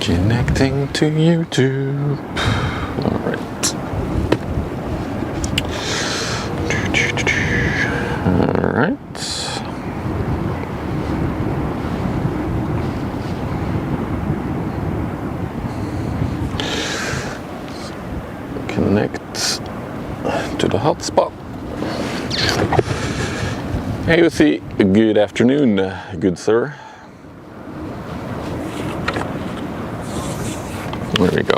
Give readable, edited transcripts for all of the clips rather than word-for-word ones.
Connecting to YouTube. Alright. Alright. Connect to the hotspot. Hey, Uthi. Good afternoon, good sir. There we go.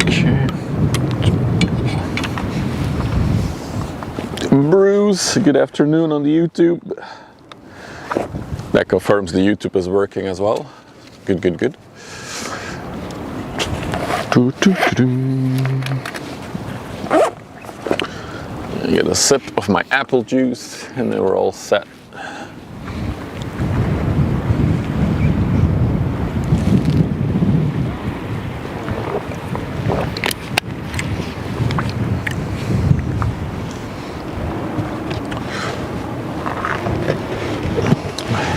Okay. Bruce, good afternoon on the YouTube. That confirms the YouTube is working as well. Good, good, good. I get a sip of my apple juice and then we're all set.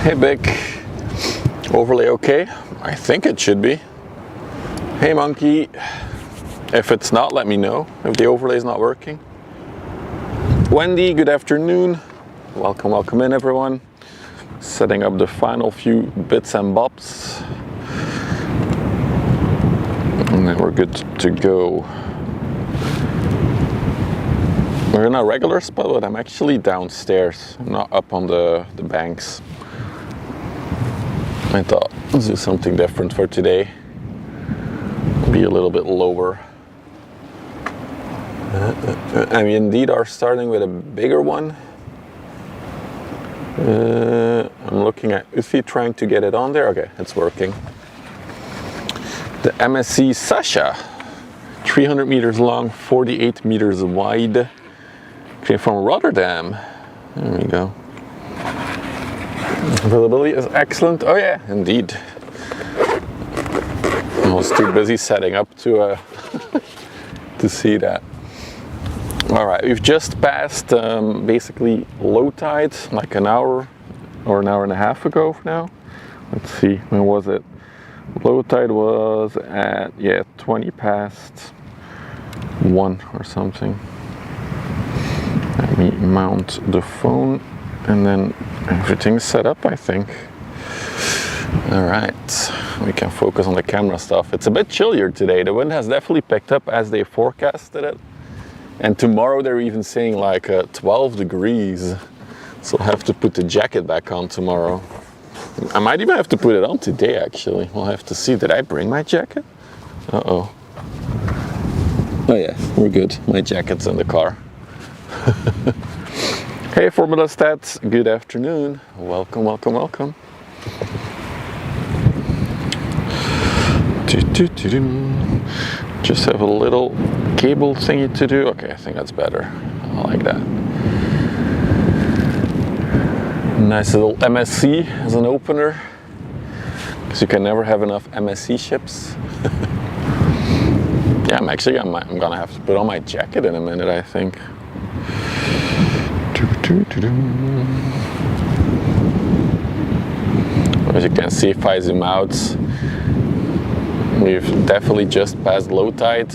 Hey Vic, overlay okay? I think it should be. Hey Monkey, if it's not, let me know if the overlay is not working. Wendy, good afternoon. Welcome, welcome in everyone. Setting up the final few bits and bobs. And then we're good to go. We're in a regular spot, but I'm actually downstairs. I'm not up on the banks. I thought let's do something different for today. Be a little bit lower. And we indeed are starting with a bigger one. I'm looking at Uthi trying to get it on there. Okay, it's working. The MSC Sasha, 300 meters long, 48 meters wide. Came from Rotterdam. There we go. Availability is excellent. Oh yeah, indeed. I was too busy setting up to to see that. All right, we've just passed basically low tide, like an hour or an hour and a half ago now. Let's see, when was it? Low tide was at 20 past 1 or something. Let me mount the phone and then everything's set up, I think. All right, we can focus on the camera stuff. It's a bit chillier today. The wind has definitely picked up as they forecasted it. And tomorrow they're even saying like 12 degrees. So I'll have to put the jacket back on tomorrow. I might even have to put it on today actually. We'll have to see. Did I bring my jacket? Uh-oh. Oh yeah, we're good. My jacket's in the car. Hey Formula Stats, good afternoon. Welcome, welcome, welcome. Just have a little cable thingy to do. Okay, I think that's better. I like that. Nice little MSC as an opener. Because you can never have enough MSC ships. Yeah, I'm gonna have to put on my jacket in a minute, I think. As you can see, if I zoom out, we've definitely just passed low tide.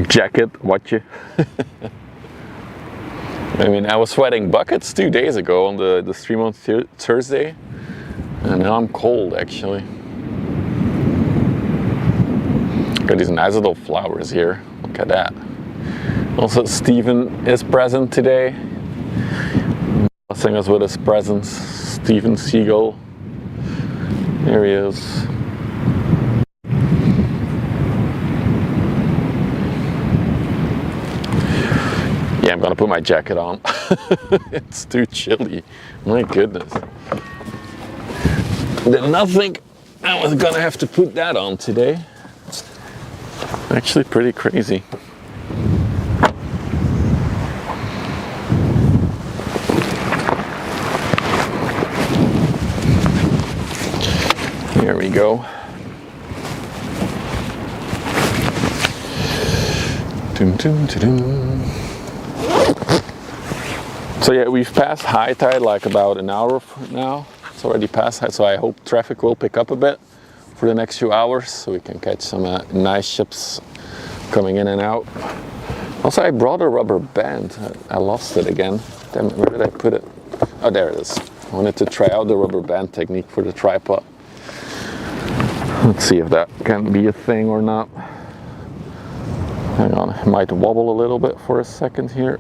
Jacket, watch you. I mean, I was sweating buckets 2 days ago on the stream on Thursday, and now I'm cold actually. Got these nice little flowers here. Look at that. Also, Stephen is present today. Blessing us with his presence. Stephen Siegel. There he is. Yeah, I'm gonna put my jacket on. It's too chilly. My goodness. Did not think I was gonna have to put that on today. Actually pretty crazy. Here we go. Dun, dun, dun, dun. So yeah, we've passed high tide like about an hour now. It's already past high, so I hope traffic will pick up a bit for the next few hours so we can catch some nice ships coming in and out. Also, I brought a rubber band. I lost it again. Damn it, where did I put it? Oh, there it is. I wanted to try out the rubber band technique for the tripod. Let's see if that can be a thing or not. Hang on, it might wobble a little bit for a second here.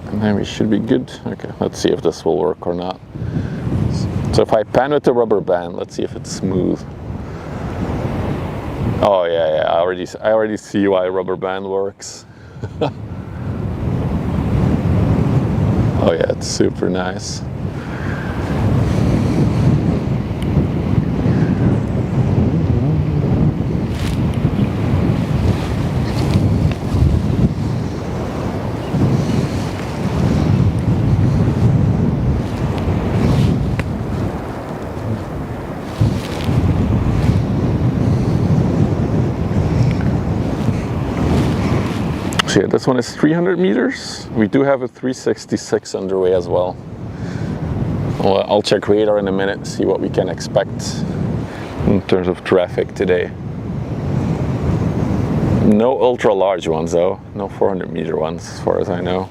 And then we should be good. Okay, let's see if this will work or not. So if I pan with the rubber band, let's see if it's smooth. Oh yeah, I already see why rubber band works. Oh yeah, it's super nice. So yeah, this one is 300 meters. We do have a 366 underway as well. Well, I'll check radar in a minute, see what we can expect in terms of traffic today. No ultra large ones though, no 400 meter ones as far as I know.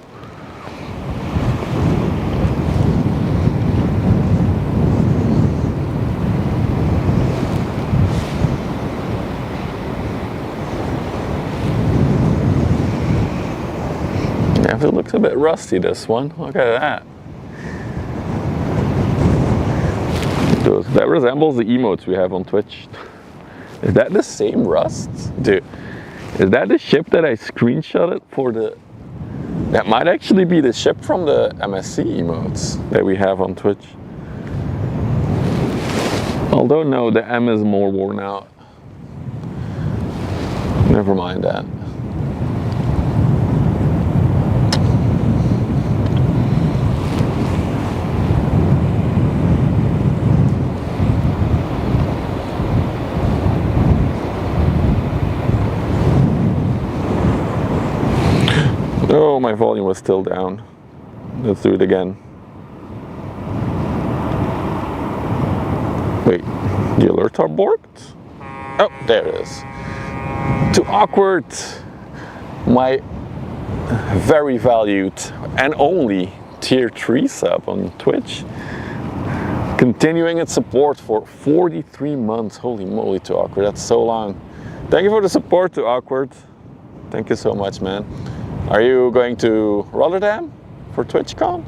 Yeah, it looks a bit rusty, this one. Look at that. That resembles the emotes we have on Twitch. Is that the same rust? Dude, is that the ship that I screenshotted for the... That might actually be the ship from the MSC emotes that we have on Twitch. Although no, the M is more worn out. Never mind that. Oh, my volume was still down. Let's do it again. Wait, the alerts are borked? Oh, there it is. Too awkward. My very valued and only tier 3 sub on Twitch. Continuing its support for 43 months. Holy moly, Too Awkward. That's so long. Thank you for the support, Too Awkward. Thank you so much, man. Are you going to Rotterdam for TwitchCon?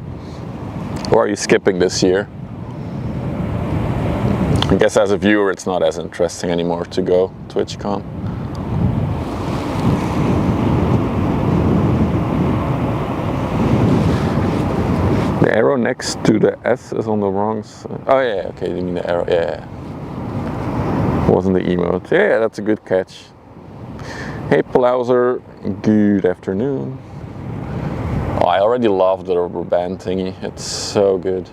Or are you skipping this year? I guess as a viewer it's not as interesting anymore to go TwitchCon. The arrow next to the S is on the wrong side. Oh yeah, okay, you mean the arrow, yeah. It wasn't the emote. Yeah, that's a good catch. Hey Plauser, good afternoon. Oh, I already love the rubber band thingy, it's so good.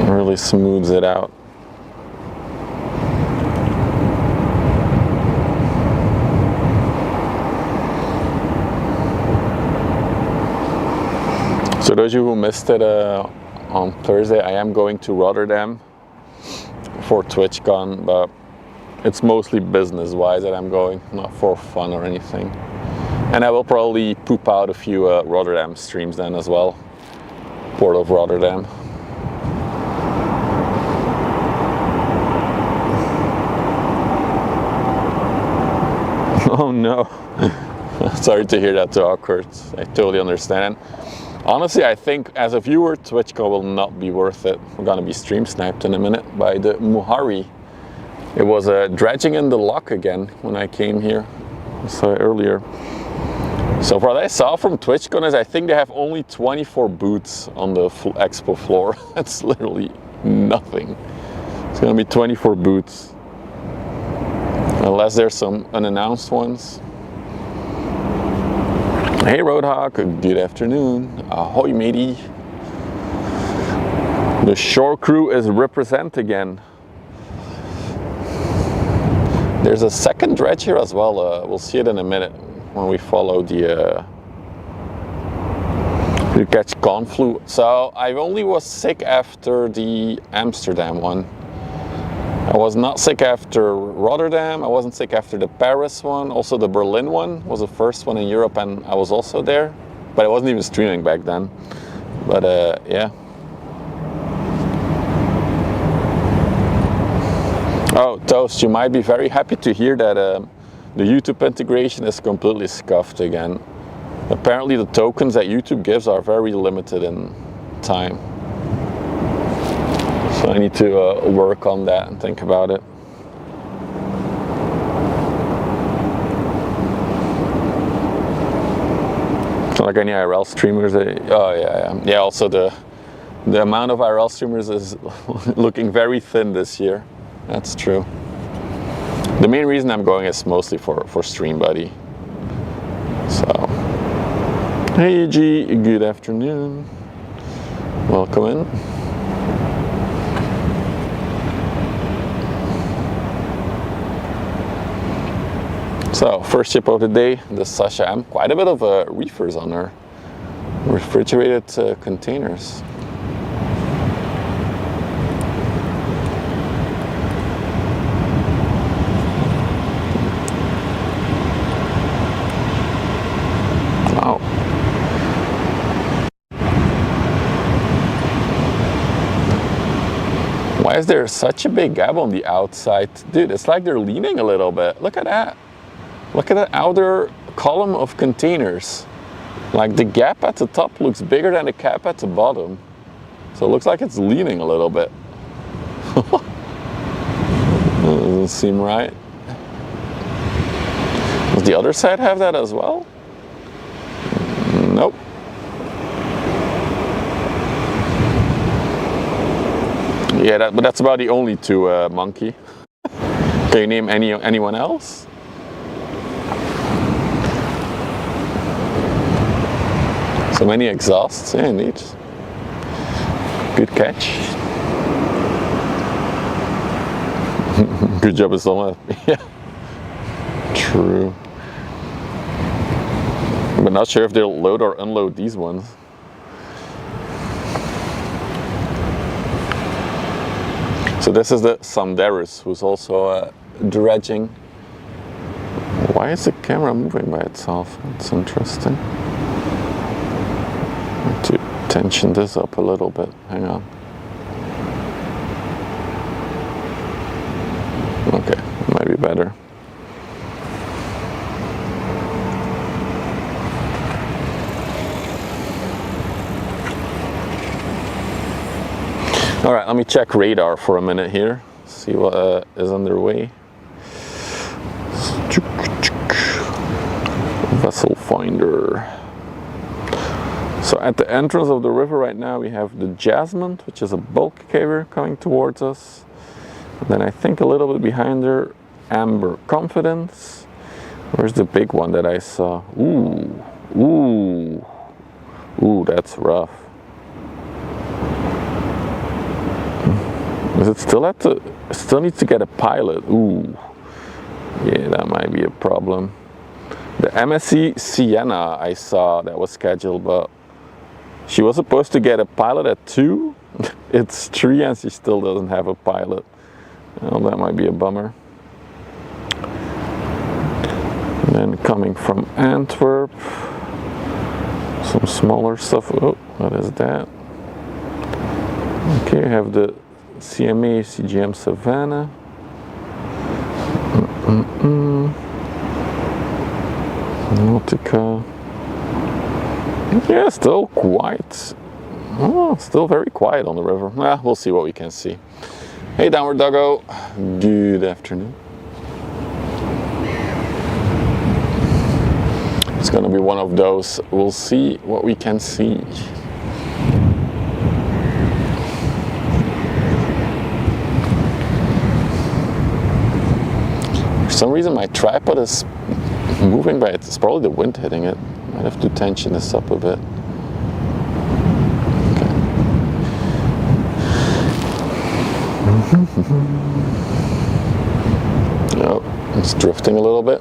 It really smooths it out. So those of you who missed it on Thursday, I am going to Rotterdam for TwitchCon, but it's mostly business-wise that I'm going, not for fun or anything. And I will probably poop out a few Rotterdam streams then as well. Port of Rotterdam. Oh no. Sorry to hear that, Too Awkward. I totally understand. Honestly, I think as a viewer, TwitchCon will not be worth it. We're gonna be stream sniped in a minute by the Muhari. It was dredging in the lock again when I came here, so earlier. So what I saw from TwitchCon is I think they have only 24 booths on the full expo floor. That's literally nothing. It's gonna be 24 booths. Unless there's some unannounced ones. Hey Roadhawk, good afternoon. Ahoy matey. The shore crew is represent again. There's a second dredge here as well. We'll see it in a minute when we follow the You catch conflu. So I only was sick after the Amsterdam one. I was not sick after Rotterdam. I wasn't sick after the Paris one. Also the Berlin one was the first one in Europe, and I was also there. But I wasn't even streaming back then. But yeah. Oh, Toast, you might be very happy to hear that the YouTube integration is completely scuffed again. Apparently the tokens that YouTube gives are very limited in time. So I need to work on that and think about it. So like any IRL streamers, oh yeah. Also the amount of IRL streamers is looking very thin this year. That's true. The main reason I'm going is mostly for StreamBuddy. So, hey G, good afternoon. Welcome in. So, first ship of the day, the Sasha M. Quite a bit of reefers on her. Refrigerated containers. Why is there such a big gap on the outside? Dude, it's like they're leaning a little bit. Look at that. Look at that outer column of containers. Like the gap at the top looks bigger than the gap at the bottom. So it looks like it's leaning a little bit. Doesn't seem right. Does the other side have that as well? Nope. Yeah, but that's about the only two, Monkey. Can you name anyone else? So many exhausts, yeah, indeed. Good catch. Good job with someone. Yeah, true. But not sure if they'll load or unload these ones. So this is the Sanderus, who's also dredging. Why is the camera moving by itself? That's interesting. I need to tension this up a little bit. Hang on. Okay, might be better. All right, let me check radar for a minute here. See what is underway. Vessel finder. So at the entrance of the river right now we have the Jasmine, which is a bulk carrier coming towards us. And then I think a little bit behind her, Amber Confidence. Where's the big one that I saw? Ooh, that's rough. Is it still at the? Still needs to get a pilot. Ooh, yeah, that might be a problem. The MSC Sienna I saw that was scheduled, but she was supposed to get a pilot at 2. It's 3 and she still doesn't have a pilot. Well, that might be a bummer. And then coming from Antwerp, some smaller stuff. Oh, what is that? Okay, I have the CMA CGM Savannah. Nautica. Yeah, still quiet. Oh, still very quiet on the river. We'll see what we can see. Hey, Downward Doggo. Good afternoon. It's gonna be one of those. We'll see what we can see. For some reason my tripod is moving by it. It's probably the wind hitting it. Might have to tension this up a bit. Okay. Oh, it's drifting a little bit.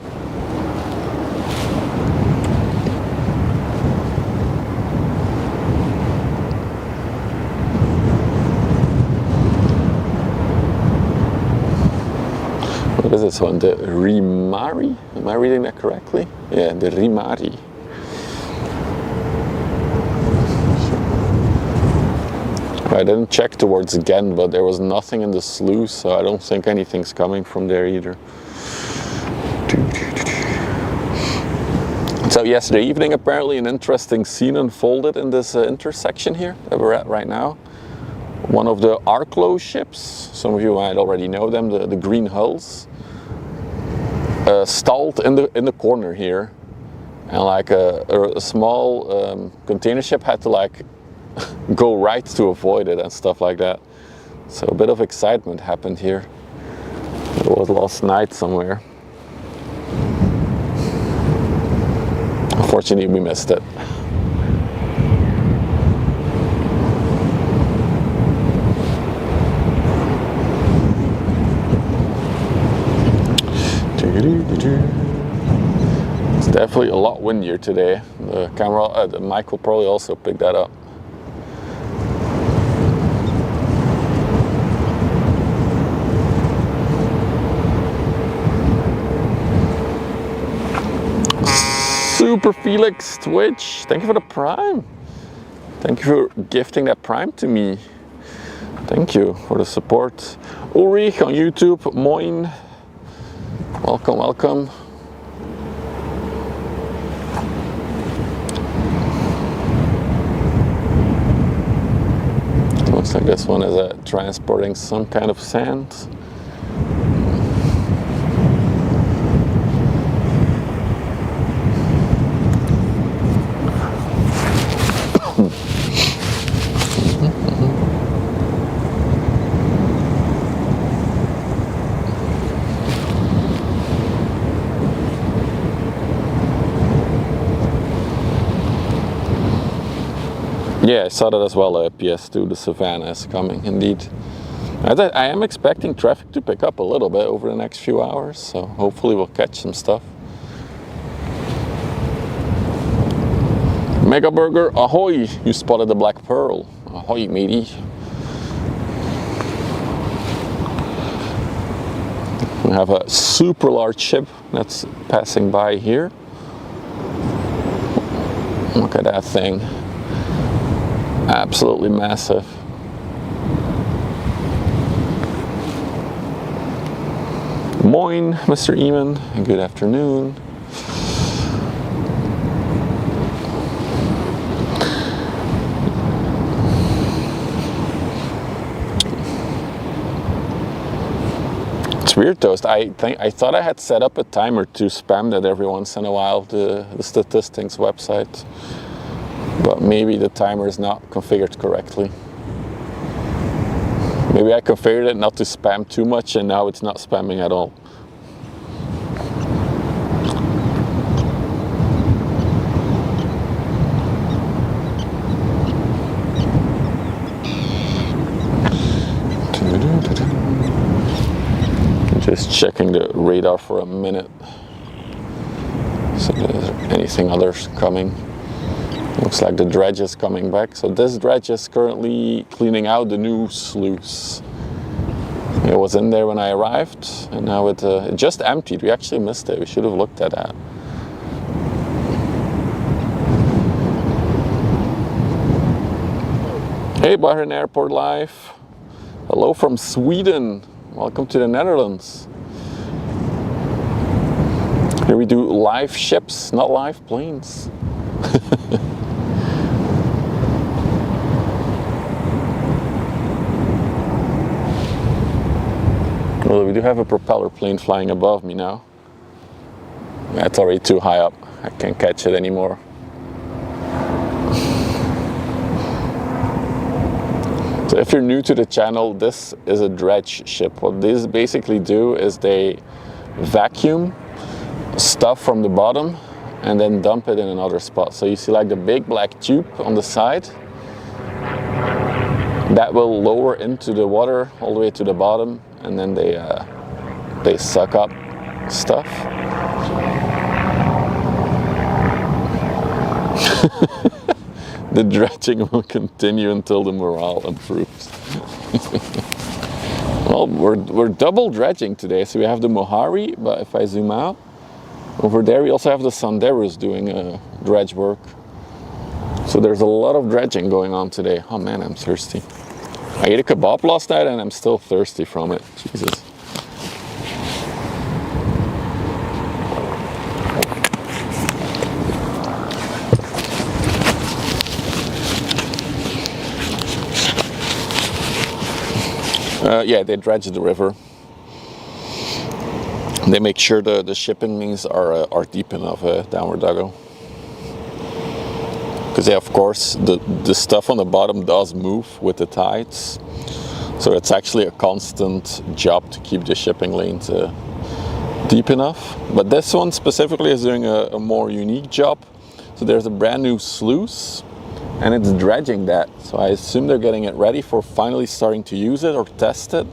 this one? The Rimari? Am I reading that correctly? Yeah, the Rimari. I didn't check towards Ghent, but there was nothing in the sluice, so I don't think anything's coming from there either. So yesterday evening, apparently an interesting scene unfolded in this intersection here that we're at right now. One of the Arklow ships, some of you might already know them, the green hulls, stalled in the corner here, and like a small container ship had to like go right to avoid it and stuff like that. So a bit of excitement happened here. It was last night somewhere. Unfortunately, we missed it. It's definitely a lot windier today. The camera, the mic will probably also pick that up. Super Felix Twitch, thank you for the Prime. Thank you for gifting that Prime to me. Thank you for the support. Ulrich on YouTube, moin. Welcome, welcome. Looks like this one is transporting some kind of sand. Yeah, I saw that as well, PS2, the Savannah is coming, indeed. I am expecting traffic to pick up a little bit over the next few hours, so hopefully we'll catch some stuff. Mega Burger, ahoy! You spotted the Black Pearl. Ahoy, matey. We have a super large ship that's passing by here. Look at that thing. Absolutely massive. Moin, Mr. Eamon, and good afternoon. It's weird though. I thought I had set up a timer to spam that every once in a while, the statistics website. But maybe the timer is not configured correctly. Maybe I configured it not to spam too much and now it's not spamming at all. Just checking the radar for a minute. So is there anything others coming? Looks like the dredge is coming back. So this dredge is currently cleaning out the new sluice. It was in there when I arrived, and now it just emptied. We actually missed it. We should have looked at that. Hey, Bahrain Airport Live. Hello from Sweden. Welcome to the Netherlands. Here we do live ships, not live planes. Well, we do have a propeller plane flying above me now. That's already too high up. I can't catch it anymore. So if you're new to the channel, this is a dredge ship. What these basically do is they vacuum stuff from the bottom and then dump it in another spot. So you see like the big black tube on the side. That will lower into the water all the way to the bottom, and then they suck up stuff. The dredging will continue until the morale improves. Well, Well, we're double dredging today. So we have the Mohari, but if I zoom out, over there we also have the Sanderus doing dredge work. So there's a lot of dredging going on today. Oh man, I'm thirsty. I ate a kebab last night and I'm still thirsty from it. Jesus. Yeah, they dredge the river. They make sure the shipping lanes are deep enough, downward duggo. Because yeah, of course, the stuff on the bottom does move with the tides. So it's actually a constant job to keep the shipping lanes deep enough. But this one specifically is doing a more unique job. So there's a brand new sluice and it's dredging that. So I assume they're getting it ready for finally starting to use it or test it.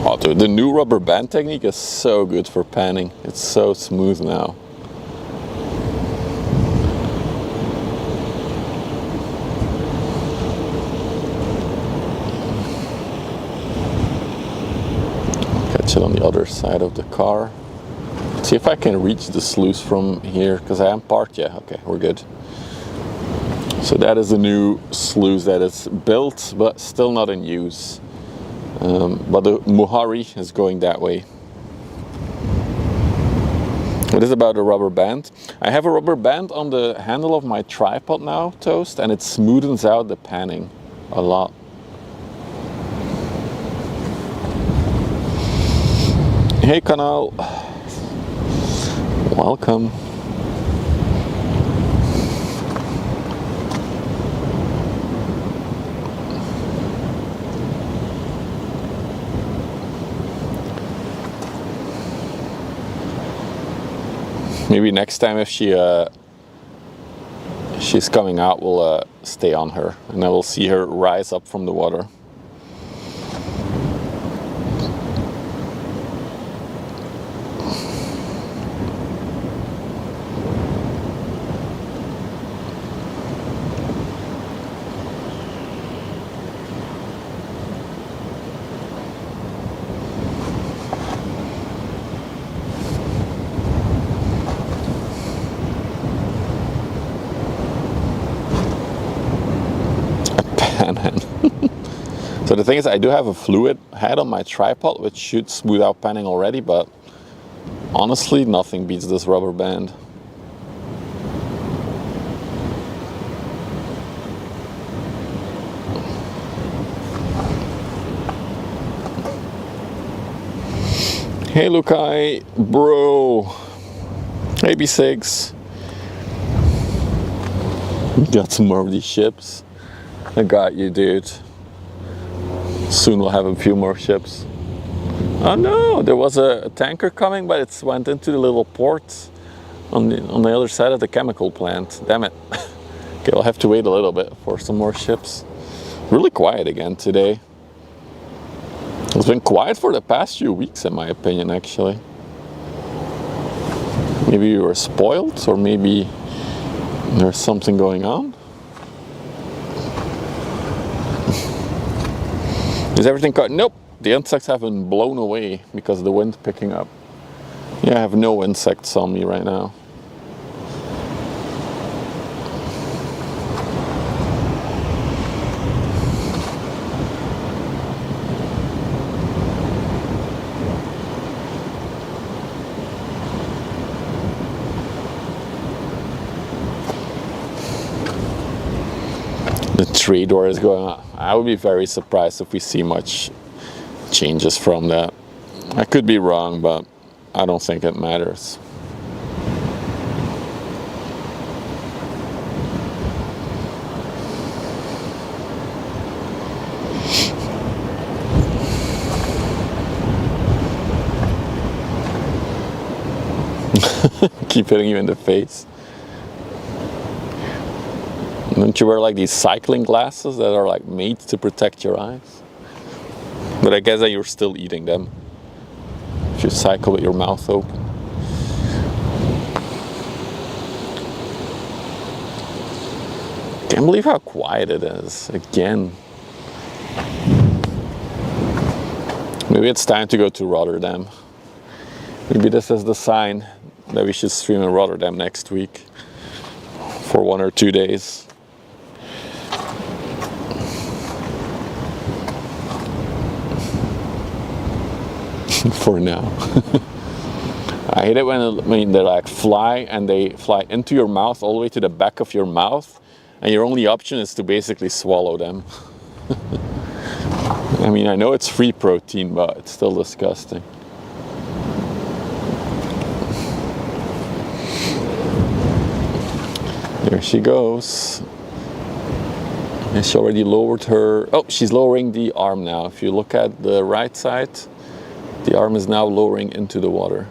Oh, dude, the new rubber band technique is so good for panning. It's so smooth now. Catch it on the other side of the car. See if I can reach the sluice from here, because I haven't parked yet. Okay, we're good. So that is the new sluice that is built, but still not in use. But the Mohari is going that way. What is about a rubber band? I have a rubber band on the handle of my tripod now, Toast, and it smoothens out the panning a lot. Hey Kanal, welcome. Maybe next time if she's coming out, we'll stay on her and I will see her rise up from the water. So the thing is, I do have a fluid head on my tripod, which should smooth out panning already, but honestly, nothing beats this rubber band. Hey Lukai, bro. Hey B6. Got some more of these ships. I got you, dude. Soon we'll have a few more ships. Oh no, there was a tanker coming, but it went into the little port on the other side of the chemical plant. Damn it. Okay, we'll have to wait a little bit for some more ships. Really quiet again today. It's been quiet for the past few weeks, in my opinion, actually. Maybe we were spoiled, or maybe there's something going on. Is everything cut? Nope. The insects have been blown away because of the wind picking up. Yeah, I have no insects on me right now. The trade war is going on. I would be very surprised if we see much changes from that. I could be wrong, but I don't think it matters. Keep hitting you in the face. Don't you wear like these cycling glasses that are like made to protect your eyes? But I guess that you're still eating them if you cycle with your mouth open. Can't believe how quiet it is again. Maybe it's time to go to Rotterdam. Maybe this is the sign that we should stream in Rotterdam next week for 1 or 2 days. For now. I hate it when they like fly and they fly into your mouth all the way to the back of your mouth, and your only option is to basically swallow them. I mean, I know it's free protein, but it's still disgusting. There she goes. And she already lowered her. Oh, she's lowering the arm now. If you look at the right side, the arm is now lowering into the water.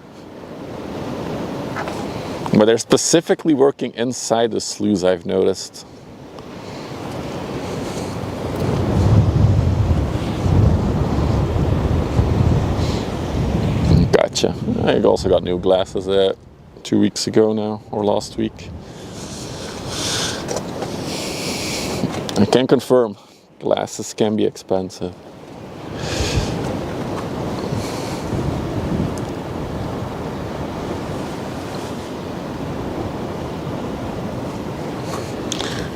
But they're specifically working inside the sluice, I've noticed. Gotcha. I also got new glasses 2 weeks ago now, or last week. I can confirm, glasses can be expensive.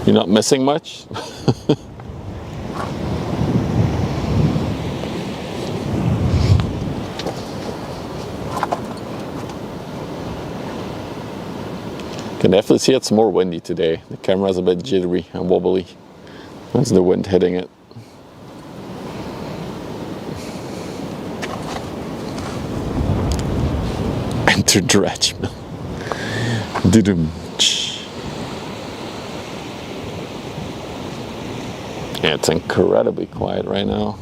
You're not missing much? Can definitely see it's more windy today. The camera's a bit jittery and wobbly. That's the wind hitting it. Enter dredge. Yeah, it's incredibly quiet right now.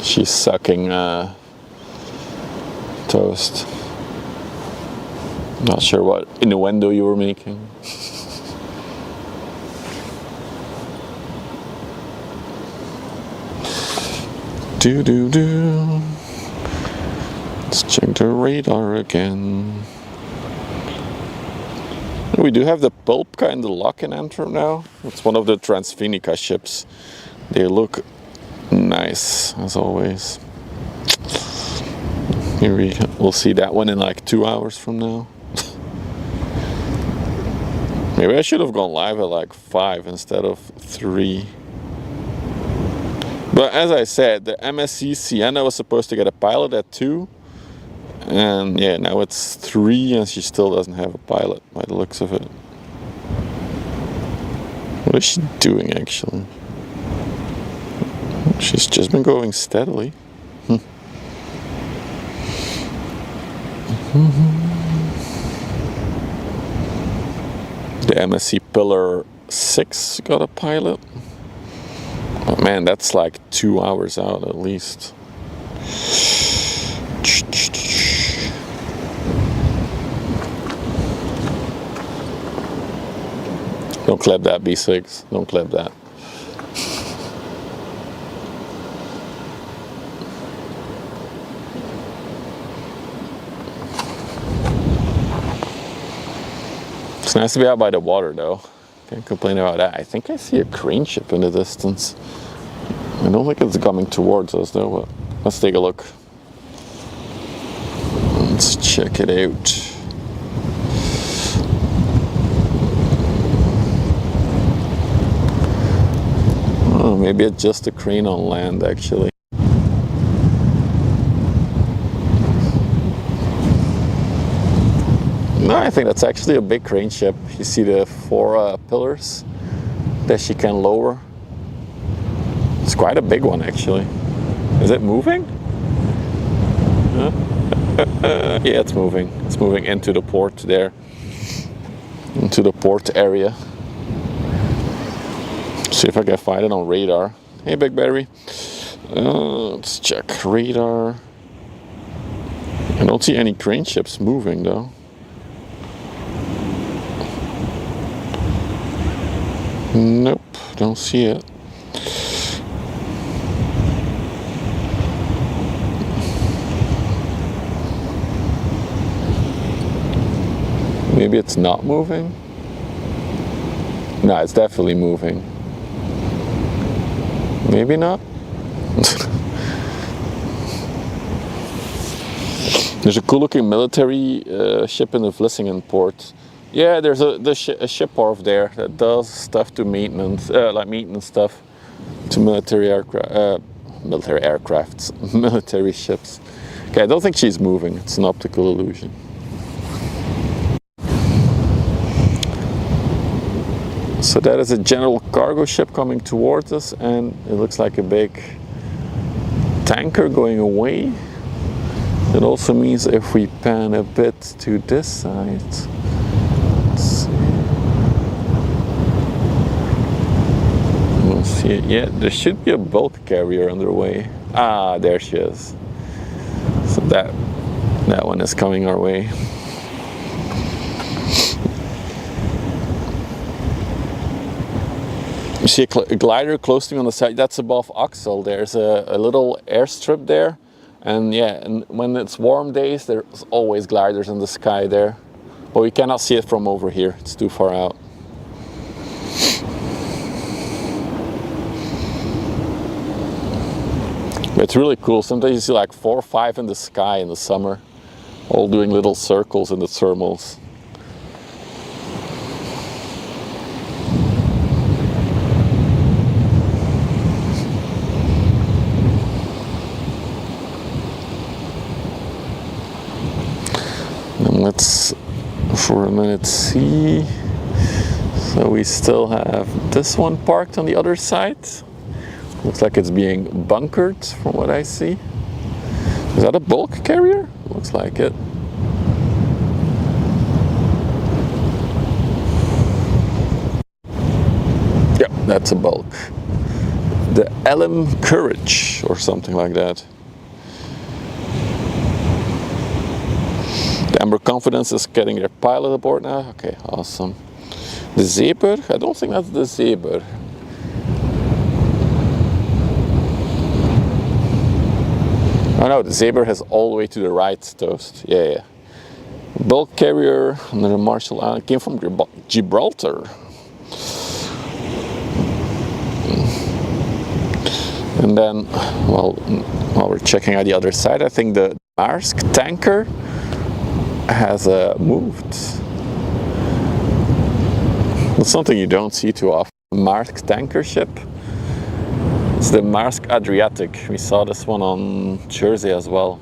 She's sucking toast. Not sure what innuendo you were making. Do. Let's check the radar again. We do have the Pulpka in the lock in Antwerp now. It's one of the Transfinica ships. They look nice as always. Maybe we'll see that one in like 2 hours from now. Maybe I should have gone live at like 5 instead of 3. But as I said, the MSC Sienna was supposed to get a pilot at 2. And yeah, now it's 3 and she still doesn't have a pilot by the looks of it. What is she doing actually? She's just been going steadily. The MSC Pillar 6 got a pilot. But man, that's like 2 hours out at least. Don't clap that, B6. Don't clap that. It's nice to be out by the water though. Can't complain about that. I think I see a crane ship in the distance. I don't think it's coming towards us though, but let's take a look. Let's check it out. Oh, maybe it's just a crane on land actually. No, I think that's actually a big crane ship. You see the 4 pillars that she can lower. It's quite a big one actually. Is it moving? Yeah, it's moving. It's moving into the port there. Into the port area. See if I can find it on radar. Hey, Big Berry. Let's check radar. I don't see any crane ships moving though. Nope, don't see it. Maybe it's not moving? No, it's definitely moving. Maybe not? There's a cool looking military ship in the Vlissingen port. Yeah, there's a ship wharf there that does stuff to maintenance, like maintenance stuff to military aircrafts, military ships. Okay, I don't think she's moving. It's an optical illusion. So that is a general cargo ship coming towards us, and it looks like a big tanker going away. It also means if we pan a bit to this side, let's see. We'll see it yet. There should be a bulk carrier underway. Ah, there she is. So that one is coming our way. You see a glider close to me on the side. That's above Axel. There's a little airstrip there. And yeah, and when it's warm days, there's always gliders in the sky there. But we cannot see it from over here. It's too far out. But it's really cool. Sometimes you see like 4 or 5 in the sky in the summer, all doing little circles in the thermals. Let's for a minute see. So we still have this one parked on the other side. Looks like it's being bunkered from what I see. Is that a bulk carrier? Looks like it. Yeah, that's a bulk. The LM Courage or something like that. The Amber Confidence is getting their pilot aboard now. Okay, awesome. The Zeber? I don't think that's the Zeber. Oh no, the Zeber has all the way to the right, Toast. Yeah. Bulk carrier under the Marshall Island. Came from Gibraltar. And then, well, while we're checking out the other side, I think the Maersk tanker has moved. It's something you don't see too often. Maersk tanker ship. It's the Maersk Adriatic. We saw this one on Jersey as well.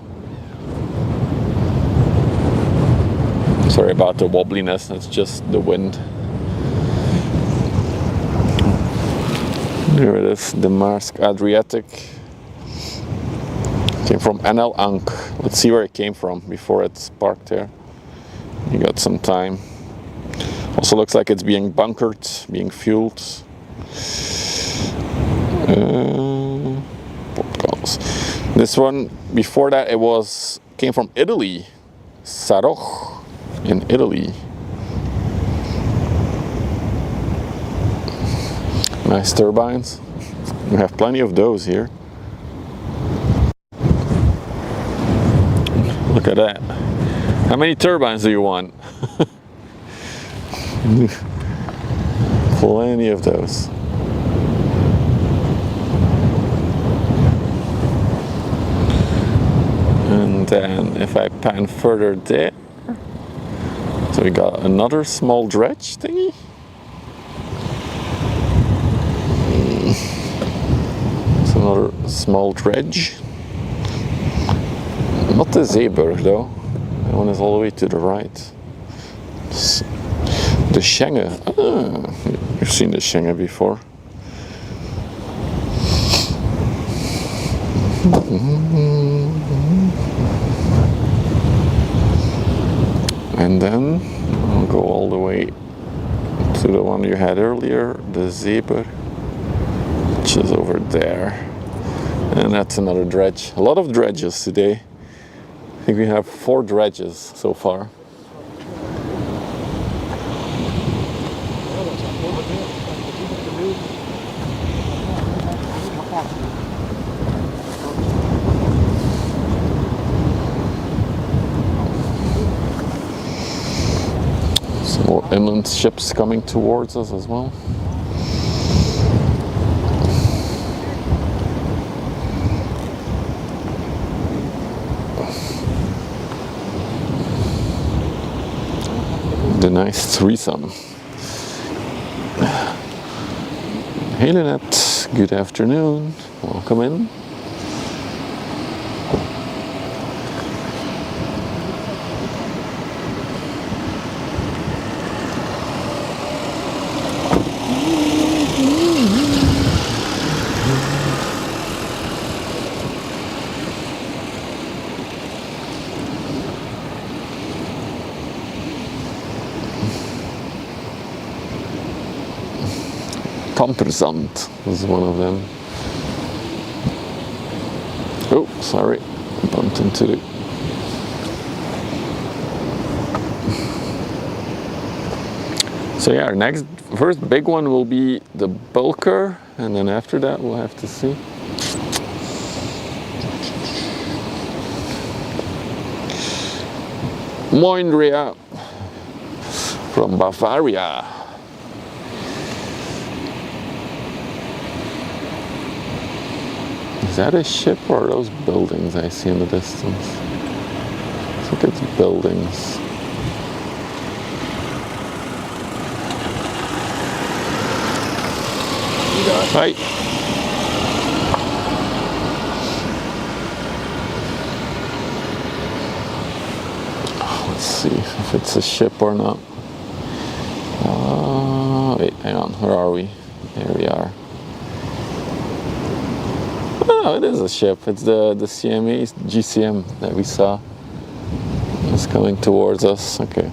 Sorry about the wobbliness, it's just the wind. Here it is, the Maersk Adriatic. Came from NL Ankh. Let's see where it came from before it's parked there. You got some time. Also looks like it's being bunkered, being fueled. Podcasts. This one, before that, came from Italy. Saroch in Italy. Nice turbines. We have plenty of those here. Look at that. How many turbines do you want? Plenty of those. And then if I pan further there, so we got another small dredge thingy. It's another small dredge. Not the Zeber though. That one is all the way to the right. The Schenge. Ah, you've seen the Schenge before. And then I'll go all the way to the one you had earlier, the Zeber, which is over there. And that's another dredge. A lot of dredges today. I think we have 4 dredges so far. Some more inland ships coming towards us as well. The nice threesome. Hey Lynette, good afternoon. Welcome in. Kampersand was one of them. Oh, sorry, bumped into it. So yeah, our first big one will be the bulker, and then after that we'll have to see. Moindria from Bavaria. Is that a ship or are those buildings I see in the distance? I think it's buildings. Hi. Let's see if it's a ship or not. Wait, hang on. Where are we? There we are. Oh, it is a ship. It's the CME GCM that we saw. It's coming towards us. Okay.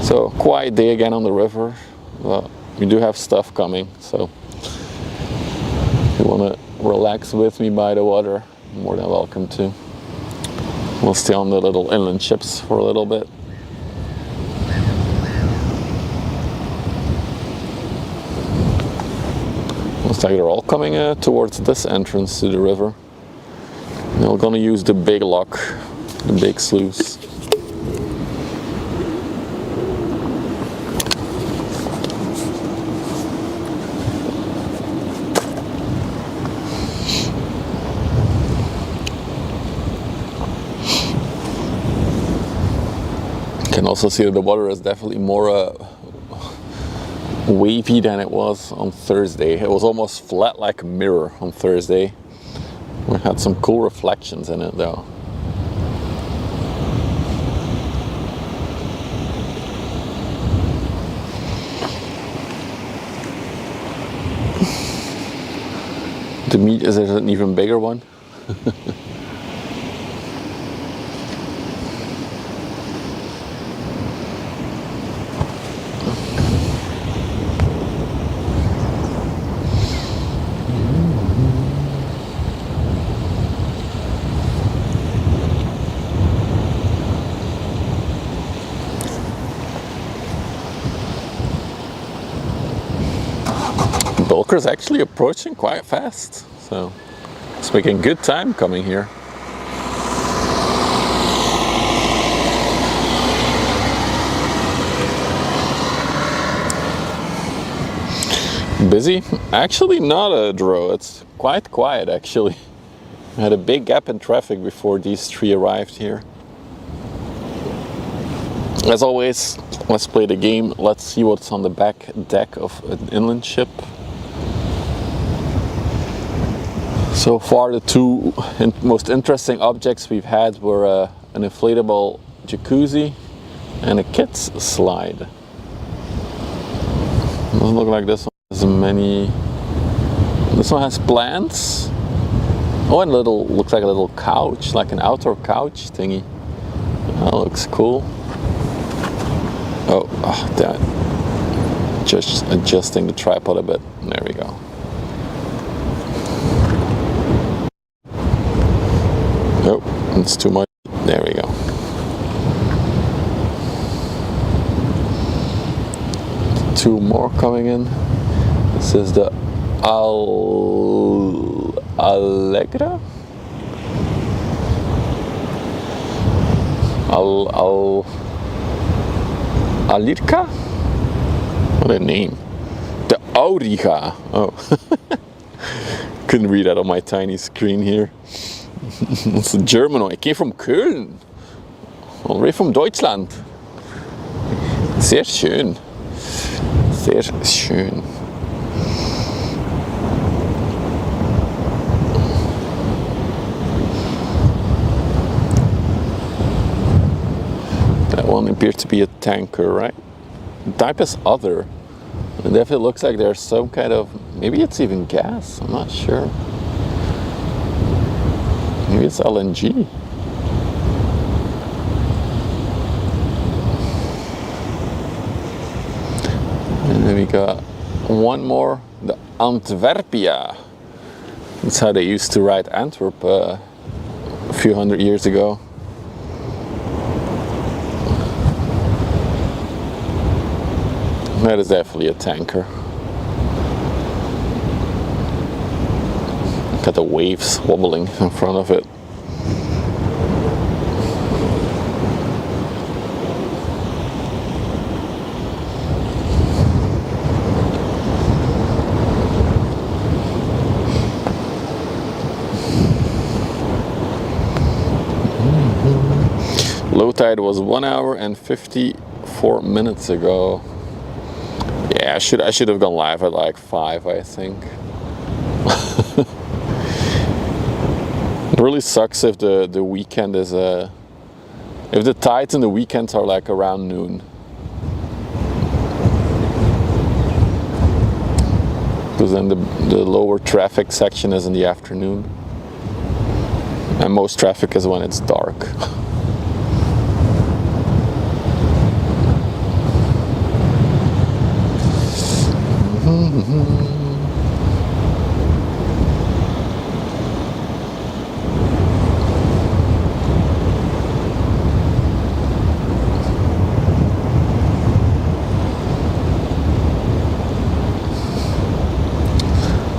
So quiet day again on the river. Well, we do have stuff coming, so if you want to relax with me by the water, you're more than welcome to. We'll stay on the little inland ships for a little bit. Looks like they're all coming towards this entrance to the river. And we're going to use the big lock, the big sluice. You can also see that the water is definitely more wavy than it was on Thursday. It was almost flat like a mirror on Thursday. We had some cool reflections in it though. The meat is an even bigger one. Bulker's actually approaching quite fast, so it's making good time coming here. Busy? Actually not a draw, it's quite quiet actually. We had a big gap in traffic before these 3 arrived here. As always, let's play the game. Let's see what's on the back deck of an inland ship. So far the 2 most interesting objects we've had were an inflatable jacuzzi and a kids slide. Doesn't look like this one has many. This one has plants. Oh, and looks like a little couch, like an outdoor couch thingy. That looks cool. Oh, damn it. Just adjusting the tripod a bit. There we go. It's too much. There we go. Two more coming in. This is the Allegra? Alirka? What a name. The Auriga. Oh. Couldn't read that on my tiny screen here. It's a German one. It came from Köln. Already from Deutschland. Sehr schön. Sehr schön. That one appears to be a tanker, right? The type is other. It definitely looks like there's some kind of, maybe it's even gas, I'm not sure. Maybe it's LNG. And then we got one more, the Antwerpia. That's how they used to ride Antwerp a few hundred years ago. That is definitely a tanker. Look at the waves wobbling in front of it. Low tide was 1 hour and 54 minutes ago. Yeah, I should have gone live at like 5, I think. It really sucks if the weekend is if the tides in the weekends are like around noon. Because then the lower traffic section is in the afternoon. And most traffic is when it's dark.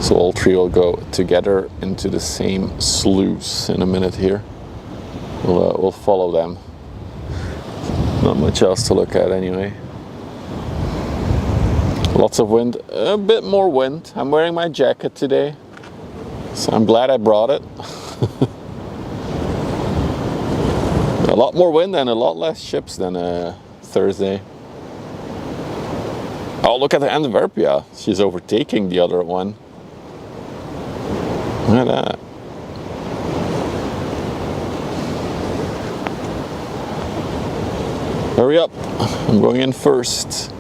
So all three will go together into the same sluice in a minute here. We'll follow them. Not much else to look at anyway. Lots of wind, a bit more wind. I'm wearing my jacket today, so I'm glad I brought it. A lot more wind and a lot less ships than Thursday. Oh, look at the Antwerpia. She's overtaking the other one. Look at that. Hurry up, I'm going in first.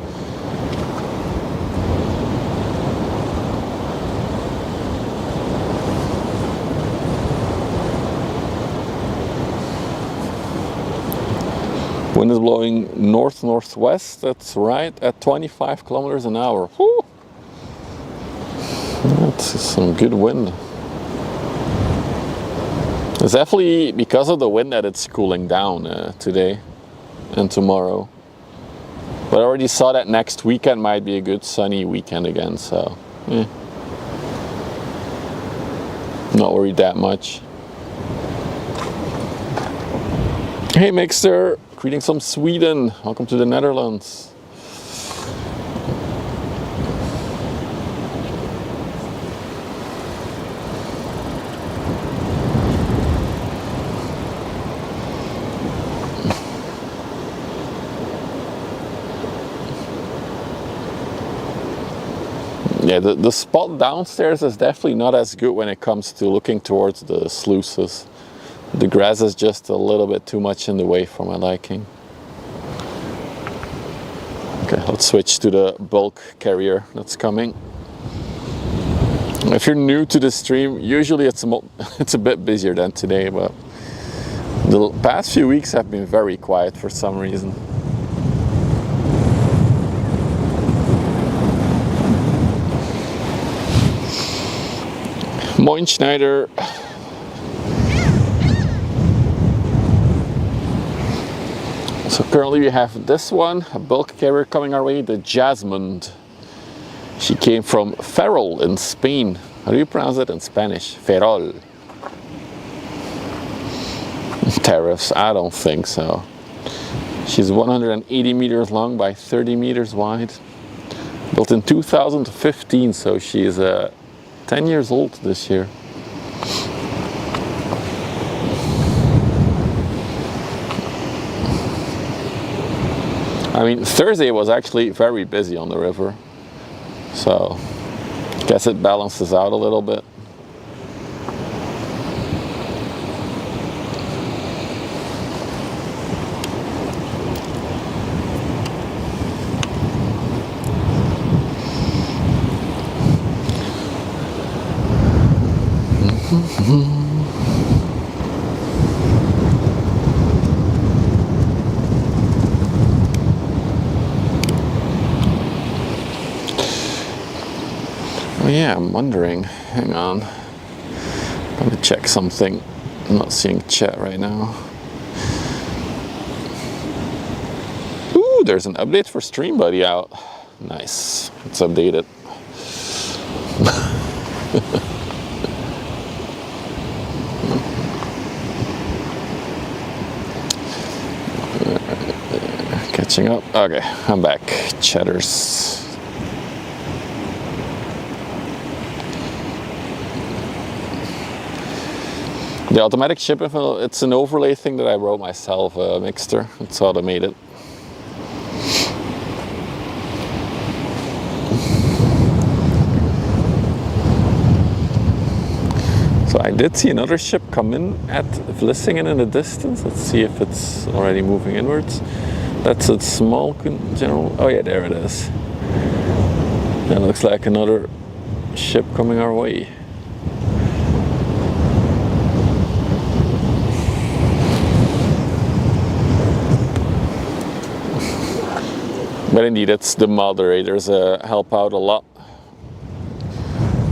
Wind is blowing north-northwest, that's right, at 25 kilometers an hour. Whew. That's some good wind. It's definitely because of the wind that it's cooling down today and tomorrow. But I already saw that next weekend might be a good sunny weekend again, so not worried that much. Hey Mixter, greetings from Sweden. Welcome to the Netherlands. Yeah, the spot downstairs is definitely not as good when it comes to looking towards the sluices. The grass is just a little bit too much in the way for my liking. Okay, let's switch to the bulk carrier that's coming. If you're new to the stream, usually it's a bit busier than today, but the past few weeks have been very quiet for some reason. Moin Schneider. So currently we have this one, a bulk carrier coming our way, the Jasmond. She came from Ferrol in Spain. How do you pronounce it in Spanish? Ferrol. Tariffs? I don't think so. She's 180 meters long by 30 meters wide. Built in 2015, so she's 10 years old this year. I mean, Thursday was actually very busy on the river, so I guess it balances out a little bit. Yeah, I'm wondering, hang on, let me check something. I'm not seeing chat right now. Ooh, there's an update for StreamBuddy out. Nice, it's updated. Catching up, okay, I'm back, chatters. The automatic ship info, it's an overlay thing that I wrote myself, Mixter. It's automated. So I did see another ship come in at Vlissingen in the distance. Let's see if it's already moving inwards. That's a small general. Oh yeah, there it is. That looks like another ship coming our way. But indeed, it's the moderators help out a lot.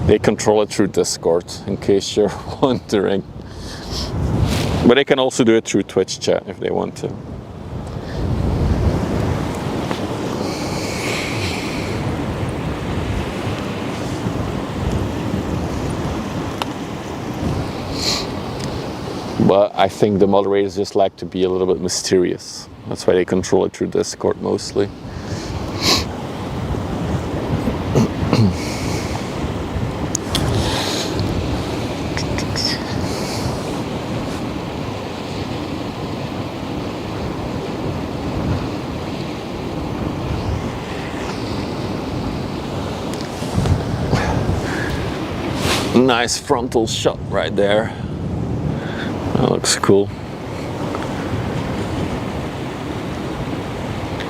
They control it through Discord, in case you're wondering. But they can also do it through Twitch chat if they want to. But I think the moderators just like to be a little bit mysterious. That's why they control it through Discord mostly. Nice frontal shot right there. That looks cool.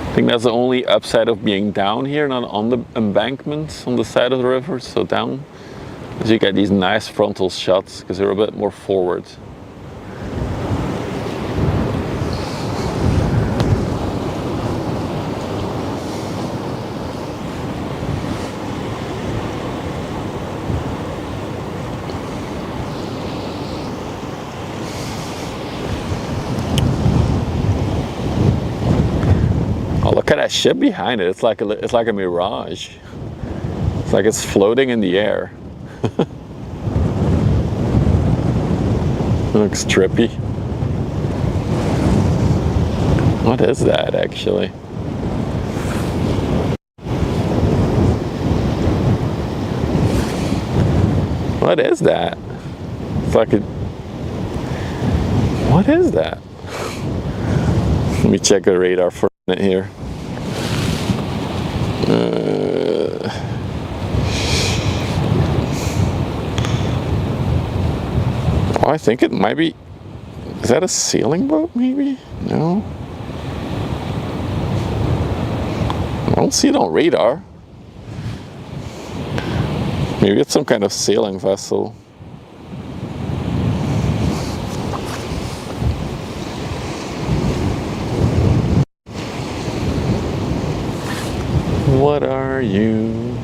I think that's the only upside of being down here, not on the embankment on the side of the river, so down. Because you get these nice frontal shots because they're a bit more forward. Look at that ship behind it. It's like a mirage. It's like it's floating in the air. It looks trippy. What is that actually? What is that? It's like a... What is that? Let me check the radar for a minute here. Oh, I think it might be. Is that a sailing boat, maybe? No. I don't see it on radar. Maybe it's some kind of sailing vessel. What are you?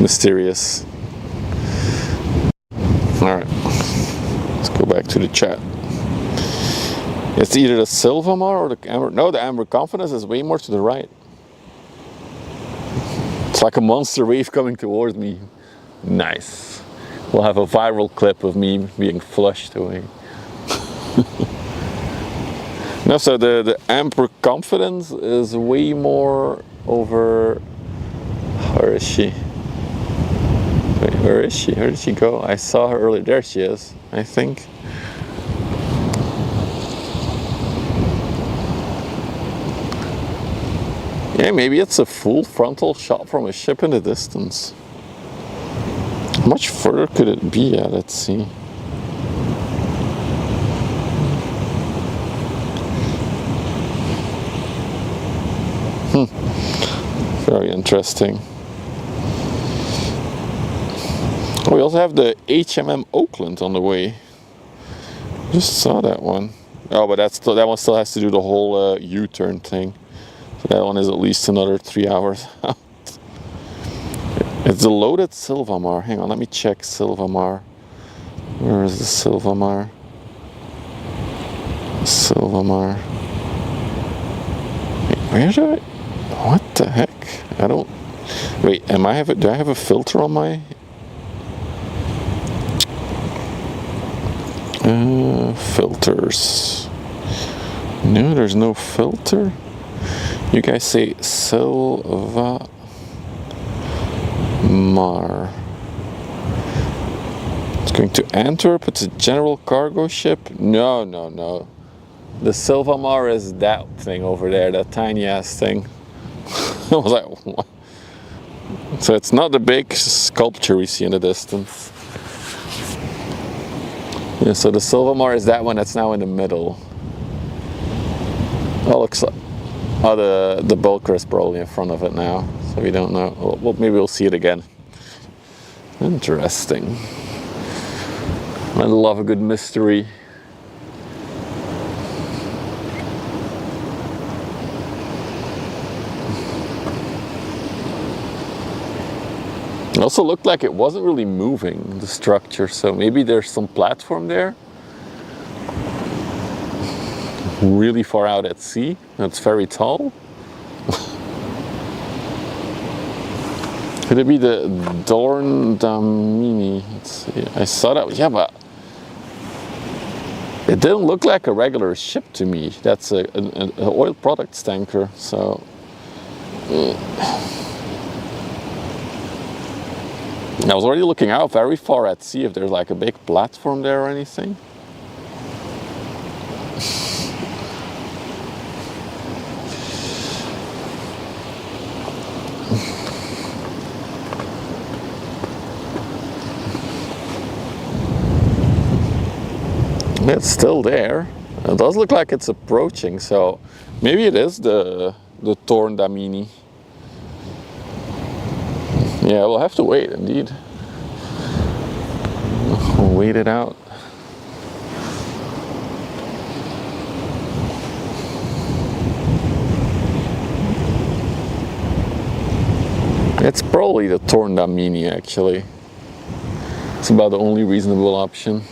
Mysterious. Alright, let's go back to the chat. It's either the Silvamar or the Amber. No, the Amber Confidence is way more to the right. It's like a monster wave coming towards me. Nice. We'll have a viral clip of me being flushed away. No, so the Amber Confidence is way more over. Where is she? Wait, where is she? Where did she go? I saw her earlier. There she is, I think. Yeah, maybe it's a full frontal shot from a ship in the distance. How much further could it be? Yeah, let's see. Very interesting. We also have the HMM Oakland on the way. Just saw that one. Oh, but that one still has to do the whole U-turn thing. So that one is at least another 3 hours out. It's a loaded Silvamar. Hang on, let me check Silvamar. Where is the Silvamar? Silvamar. Where do I? What the heck? I don't. Wait, do I have a filter on my? Filters. No, there's no filter. You guys say Silvamar. It's going to Antwerp. It's a general cargo ship. No. The Silvamar is that thing over there, that tiny ass thing. I was like, what? So it's not the big sculpture we see in the distance. Yeah, so the Silvamar is that one that's now in the middle. Oh, looks like. Oh, the bulker is probably in front of it now, so we don't know. Well, maybe we'll see it again. Interesting. I love a good mystery. It also looked like it wasn't really moving, the structure, so maybe there's some platform there. Really far out at sea, that's very tall. Could it be the Dorn Damini? Let's see, I saw that, yeah, but it didn't look like a regular ship to me. That's an oil products tanker, so. I was already looking out very far at sea if there's like a big platform there or anything. It's still there. It does look like it's approaching, so maybe it is the Torn Damini. Yeah, we'll have to wait, indeed. We'll wait it out. It's probably the Torn Damini, actually. It's about the only reasonable option.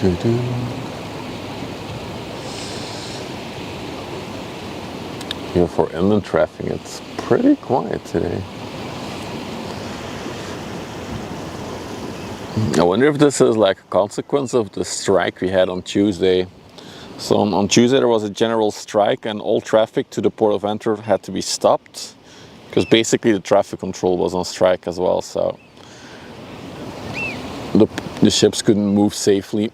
Here for inland traffic, it's pretty quiet today. I wonder if this is like a consequence of the strike we had on Tuesday. So on Tuesday there was a general strike and all traffic to the port of Antwerp had to be stopped because basically the traffic control was on strike as well, so the ships couldn't move safely.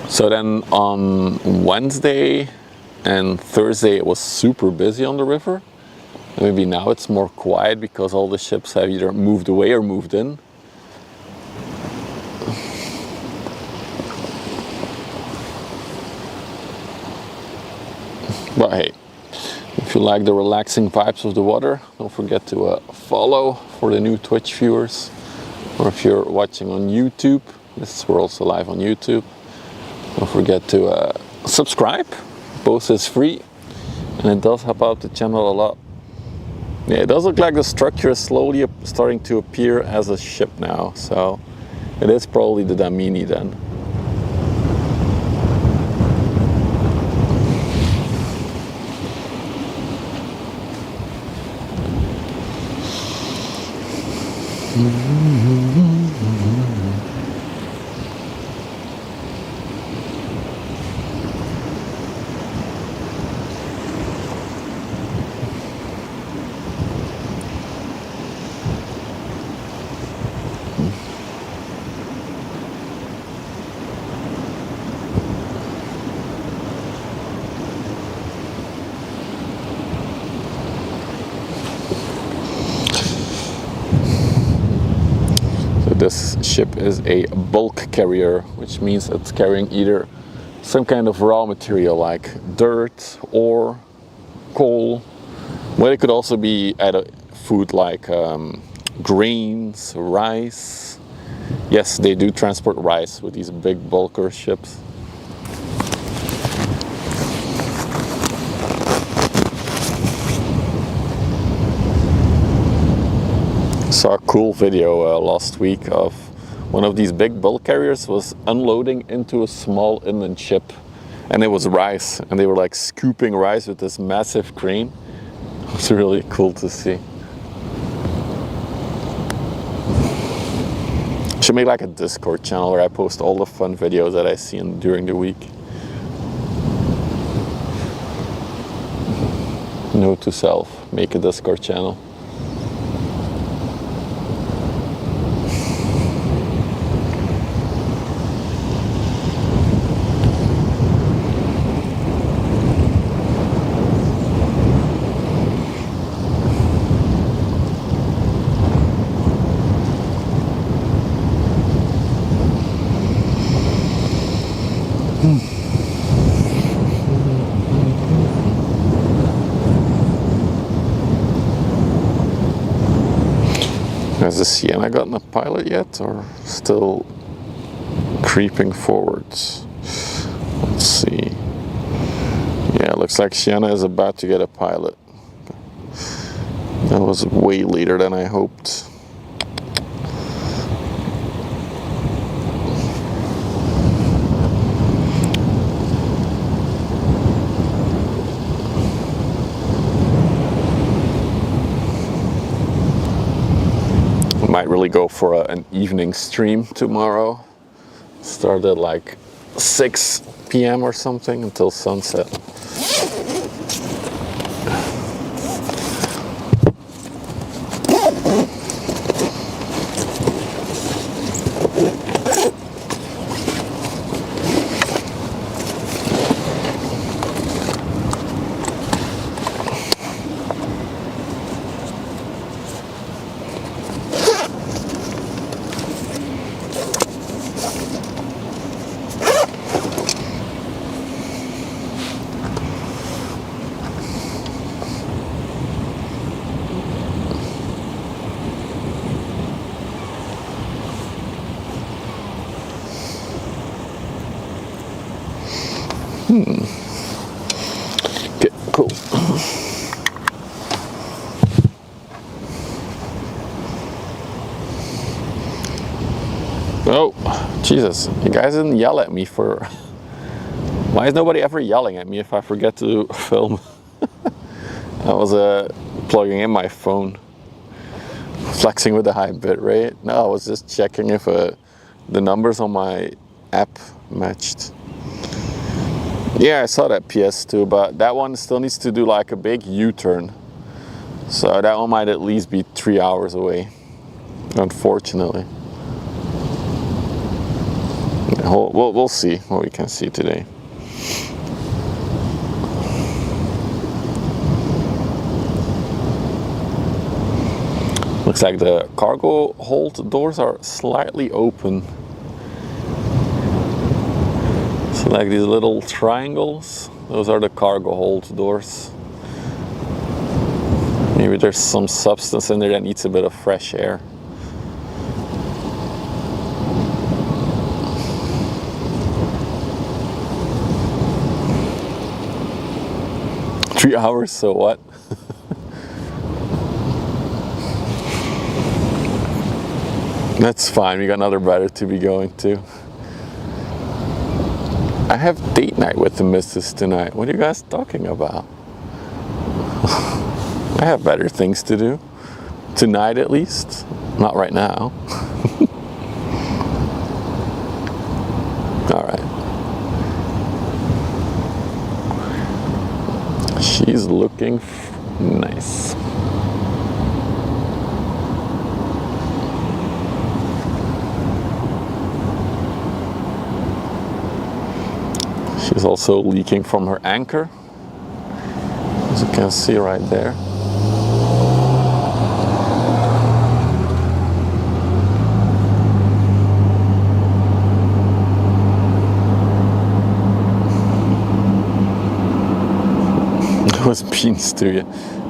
So then on Wednesday and Thursday it was super busy on the river. Maybe now it's more quiet because all the ships have either moved away or moved in. But hey, if you like the relaxing vibes of the water, don't forget to follow for the new Twitch viewers. Or if you're watching on YouTube, we're also live on YouTube. Don't forget to subscribe. Both is free and it does help out the channel a lot. Yeah, it does look like the structure is slowly starting to appear as a ship now, so it is probably the Damini then. This ship is a bulk carrier, which means it's carrying either some kind of raw material like dirt or coal, but it could also be either food like grains, rice. Yes, they do transport rice with these big bulker ships. Saw a cool video last week of one of these big bulk carriers was unloading into a small inland ship, and it was rice, and they were like scooping rice with this massive crane. It was really cool to see. Should make like a Discord channel where I post all the fun videos that I see during the week. Note to self, make a Discord channel. Has the Sienna gotten a pilot yet, or still creeping forwards? Let's see. Yeah, it looks like Sienna is about to get a pilot. That was way later than I hoped. Might really go for an evening stream tomorrow. Start at like 6 p.m. or something until sunset. Jesus, you guys didn't yell at me for... Why is nobody ever yelling at me if I forget to film? I was plugging in my phone, flexing with the high bit rate. No, I was just checking if the numbers on my app matched. Yeah, I saw that PS2, but that one still needs to do like a big U-turn. So that one might at least be 3 hours away, unfortunately. We'll see what we can see today. Looks like the cargo hold doors are slightly open. So like these little triangles, those are the cargo hold doors. Maybe there's some substance in there that needs a bit of fresh air. Hours, so what? That's fine, we got another brother to be going to. I have date night with the missus tonight. What are you guys talking about? I have better things to do. Tonight at least. Not right now. Alright. She's looking nice. She's also leaking from her anchor, as you can see right there. Was beans to you.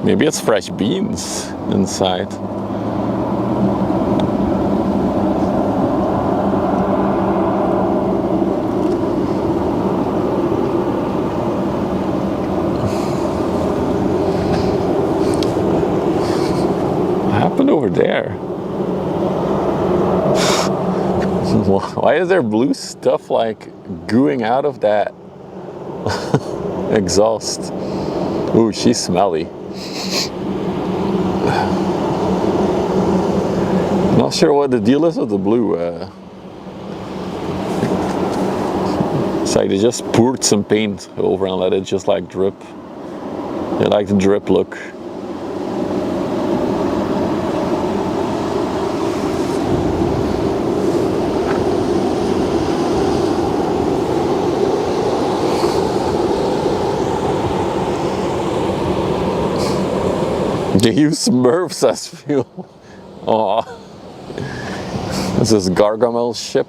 Maybe it's fresh beans inside. What happened over there? Why is there blue stuff like gooing out of that exhaust? Ooh, she's smelly. Not sure what the deal is with the blue. It's like they just poured some paint over and let it just like drip. They like the drip look. They use Smurfs as fuel. Aw. This is Gargamel's ship.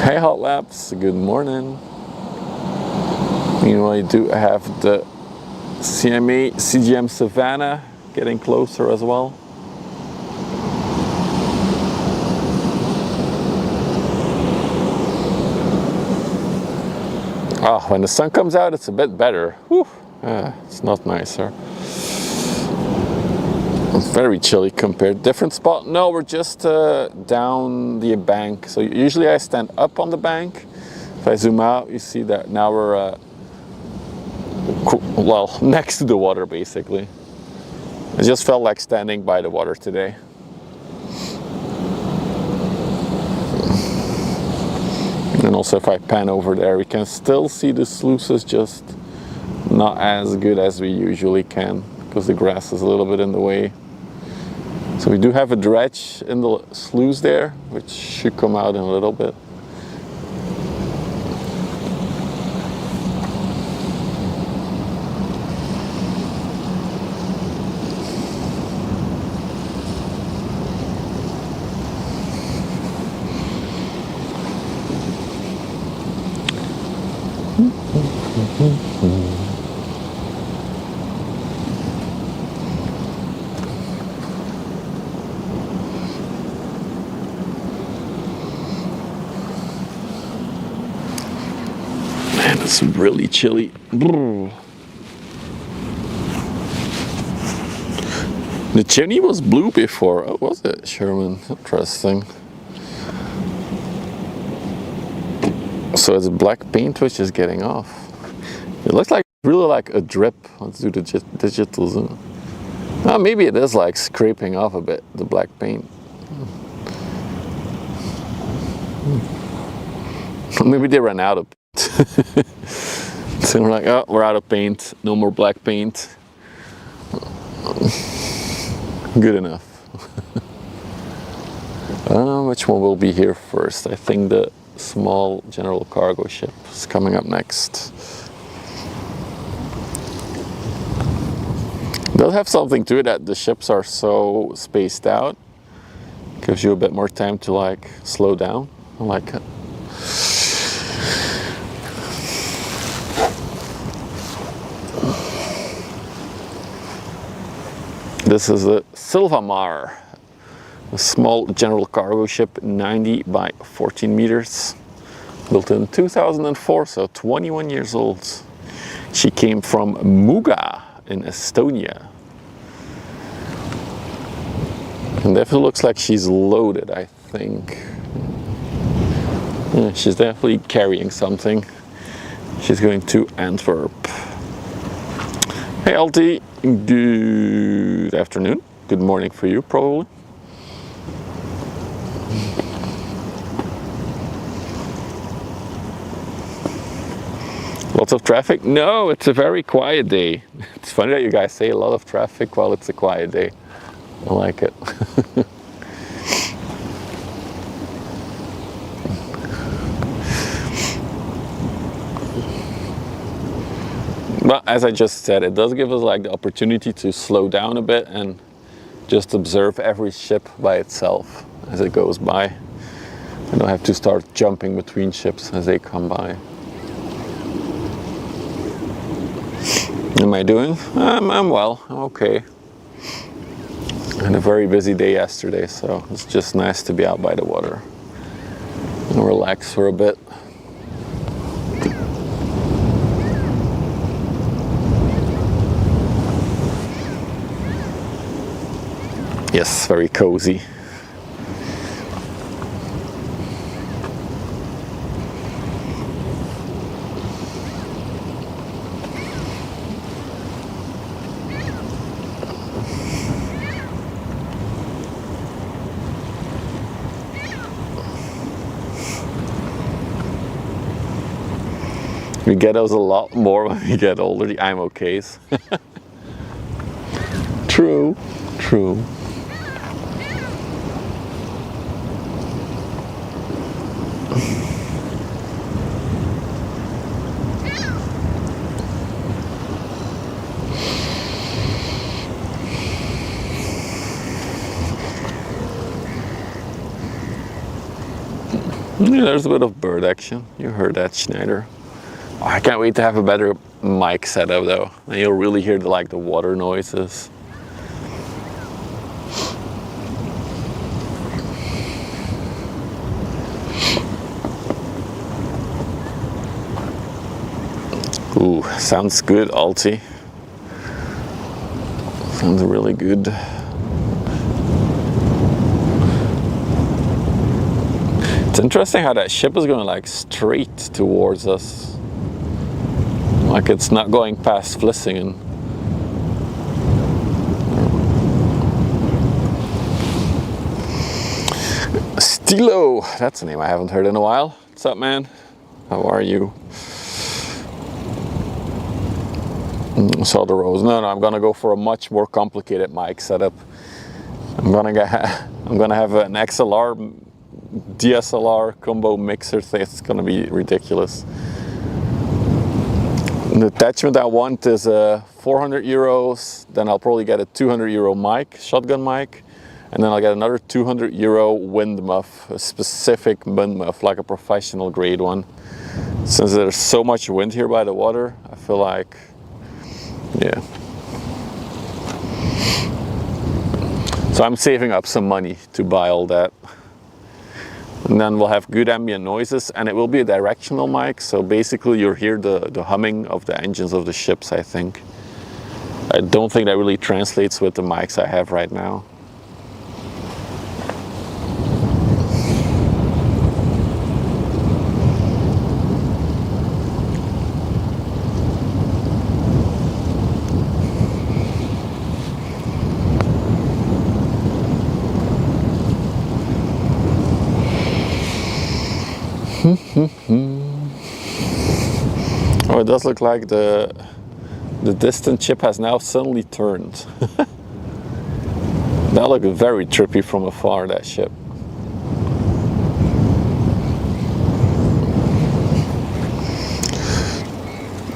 Hey Hot Labs, good morning. Meanwhile, I do have the CGM Savannah getting closer as well. Oh, when the sun comes out, it's a bit better. Whew. It's not nicer. It's very chilly compared. Different spot? No, we're just down the bank. So usually I stand up on the bank. If I zoom out, you see that now we're well, next to the water basically. I just felt like standing by the water today. And also if I pan over there, we can still see the sluices, just not as good as we usually can because the grass is a little bit in the way. So we do have a dredge in the sluice there, which should come out in a little bit. Man, it's really chilly. The chimney was blue before. Oh, was it, Sherman? Interesting. So it's black paint which is getting off. It looks like really like a drip. Let's do the digital zoom. Oh, maybe it is like scraping off a bit, the black paint. Maybe they ran out of paint. So we're like, oh, we're out of paint. No more black paint. Good enough. Which one will be here first? I think the small general cargo ship is coming up next. It does have something to it that the ships are so spaced out. Gives you a bit more time to like slow down. I like it. This is the Silvamar, a small general cargo ship, 90 by 14 meters, built in 2004, so 21 years old. She came from Muuga in Estonia. And definitely looks like she's loaded, I think. Yeah, she's definitely carrying something. She's going to Antwerp. Hey LT, good afternoon. Good morning for you, probably. Lots of traffic? No, it's a very quiet day. It's funny that you guys say a lot of traffic while it's a quiet day. I like it. But as I just said, it does give us like the opportunity to slow down a bit and just observe every ship by itself as it goes by. I don't have to start jumping between ships as they come by. Am I doing? I'm well, I'm okay. I had a very busy day yesterday, so it's just nice to be out by the water and relax for a bit. Yes, very cozy. We get those a lot more when we get older, the I'm okays. True, true. Yeah, there's a bit of bird action. You heard that, Schneider. Oh, I can't wait to have a better mic setup though. And you'll really hear the water noises. Ooh, sounds good, Alti. Sounds really good. It's interesting how that ship is going like straight towards us. Like it's not going past Vlissingen. Stilo, that's a name I haven't heard in a while. What's up, man? How are you? Saw the rose. No, I'm gonna go for a much more complicated mic setup. I'm gonna have an XLR DSLR combo mixer thing. It's gonna be ridiculous. The attachment I want is 400 euros. Then I'll probably get a 200 euro mic, shotgun mic, and then I'll get another 200 euro wind muff, a specific wind muff, like a professional grade one. Since there's so much wind here by the water, I feel like, yeah. So I'm saving up some money to buy all that. And then we'll have good ambient noises, and it will be a directional mic, so basically you'll hear the humming of the engines of the ships, I think. I don't think that really translates with the mics I have right now. Oh, it does look like the distant ship has now suddenly turned. That looked very trippy from afar, that ship.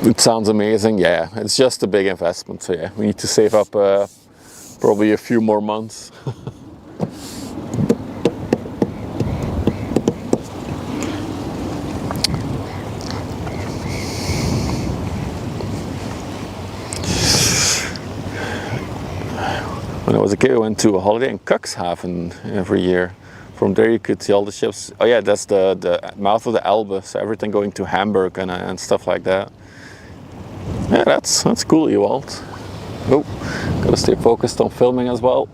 It sounds amazing, yeah. It's just a big investment, so yeah, we need to save up probably a few more months. When I was a kid, I went to a holiday in Cuxhaven every year. From there you could see all the ships. Oh yeah, that's the mouth of the Elbe, so everything going to Hamburg and stuff like that. Yeah, that's cool, Ewald. Oh, gotta stay focused on filming as well.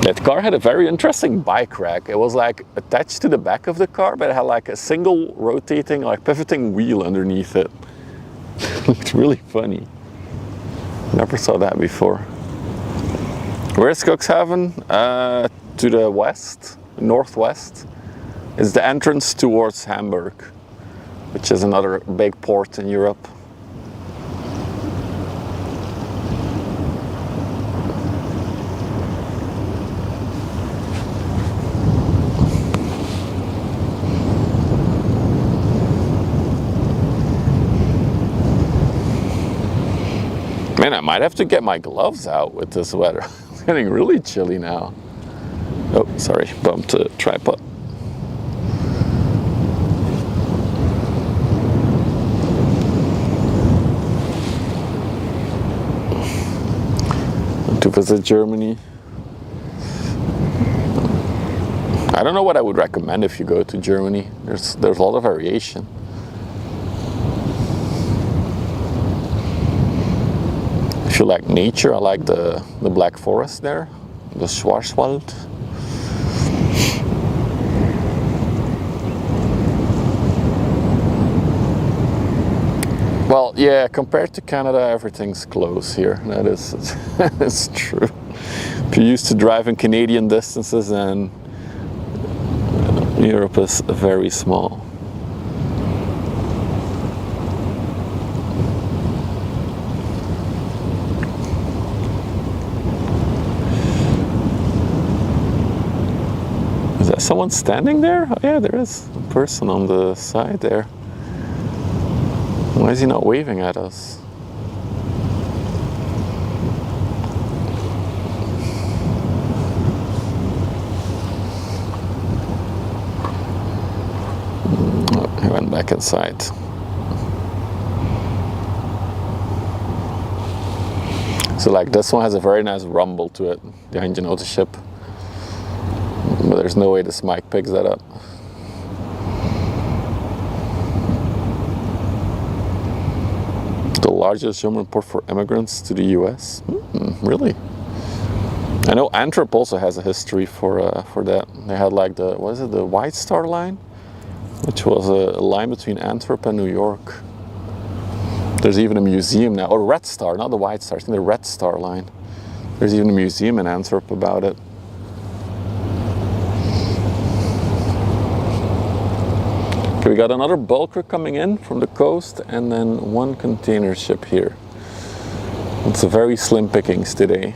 That car had a very interesting bike rack. It was like attached to the back of the car, but it had like a single rotating, like pivoting wheel underneath it. It looked really funny. Never saw that before. Where's Cuxhaven? To the west, northwest. It's the entrance towards Hamburg, which is another big port in Europe. Man, I might have to get my gloves out with this weather. It's getting really chilly now. Oh, sorry, bumped a tripod. To visit Germany. I don't know what I would recommend if you go to Germany. There's a lot of variation. If you like nature, I like the Black Forest there, the Schwarzwald. Well, yeah, compared to Canada, everything's close here. That is true. If you're used to driving Canadian distances, then Europe is very small. Is that someone standing there? Oh yeah, there is a person on the side there. Why is he not waving at us? Oh, he went back inside. So like this one has a very nice rumble to it, the engine of the ship. But there's no way this mic picks that up. The largest German port for immigrants to the US? Really? I know Antwerp also has a history for that. They had like the White Star Line? Which was a line between Antwerp and New York. There's even a museum now, or Red Star, not the White Star, I think the Red Star Line. There's even a museum in Antwerp about it. Okay, we got another bulker coming in from the coast and then one container ship here. It's a very slim pickings today.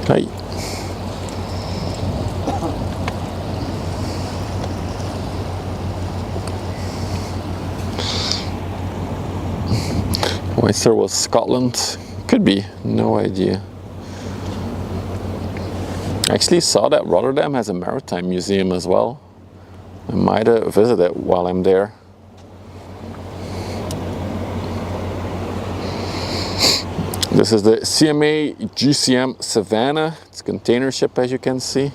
Hi. Oyster was Scotland. Could be, no idea. I actually saw that Rotterdam has a maritime museum as well. I might visit it while I'm there. This is the CMA GCM Savannah. It's a container ship, as you can see.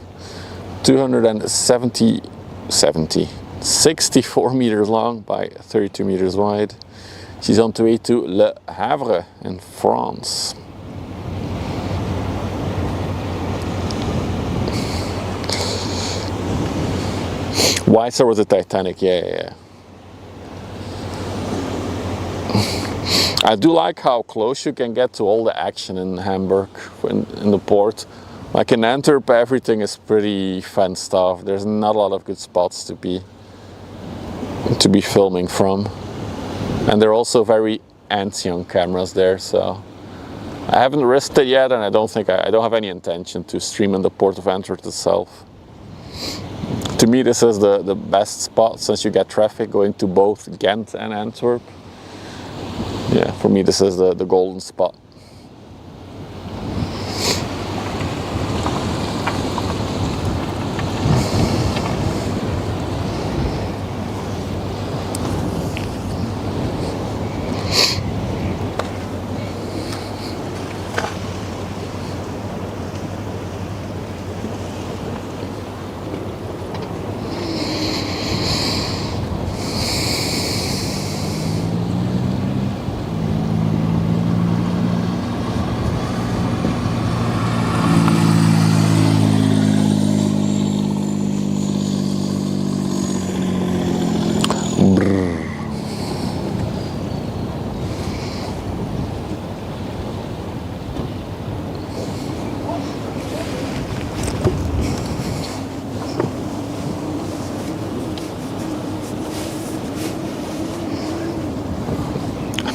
64 meters long by 32 meters wide. She's on the way to Le Havre in France. Weiser was a Titanic, yeah. I do like how close you can get to all the action in Hamburg, in the port. Like in Antwerp, everything is pretty fenced off. There's not a lot of good spots to be filming from. And they're also very anti-on cameras there, so I haven't risked it yet, and I don't have any intention to stream in the port of Antwerp itself. To me, this is the best spot since you get traffic going to both Ghent and Antwerp. Yeah, for me this is the golden spot.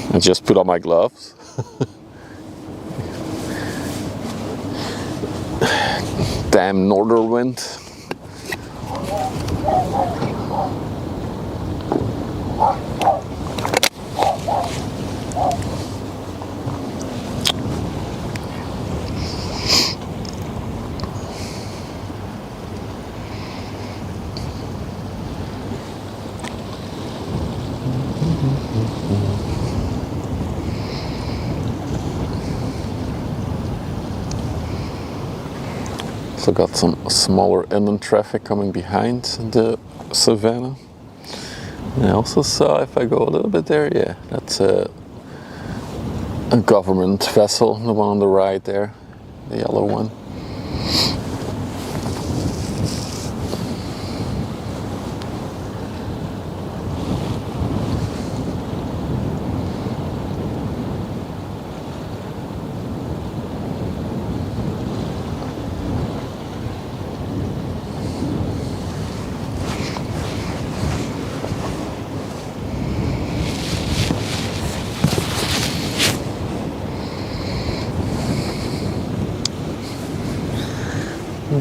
I just put on my gloves. Damn northern wind. Also got some smaller inland traffic coming behind the Savannah. And I also saw, if I go a little bit there, yeah, that's a government vessel, the one on the right there, the yellow one.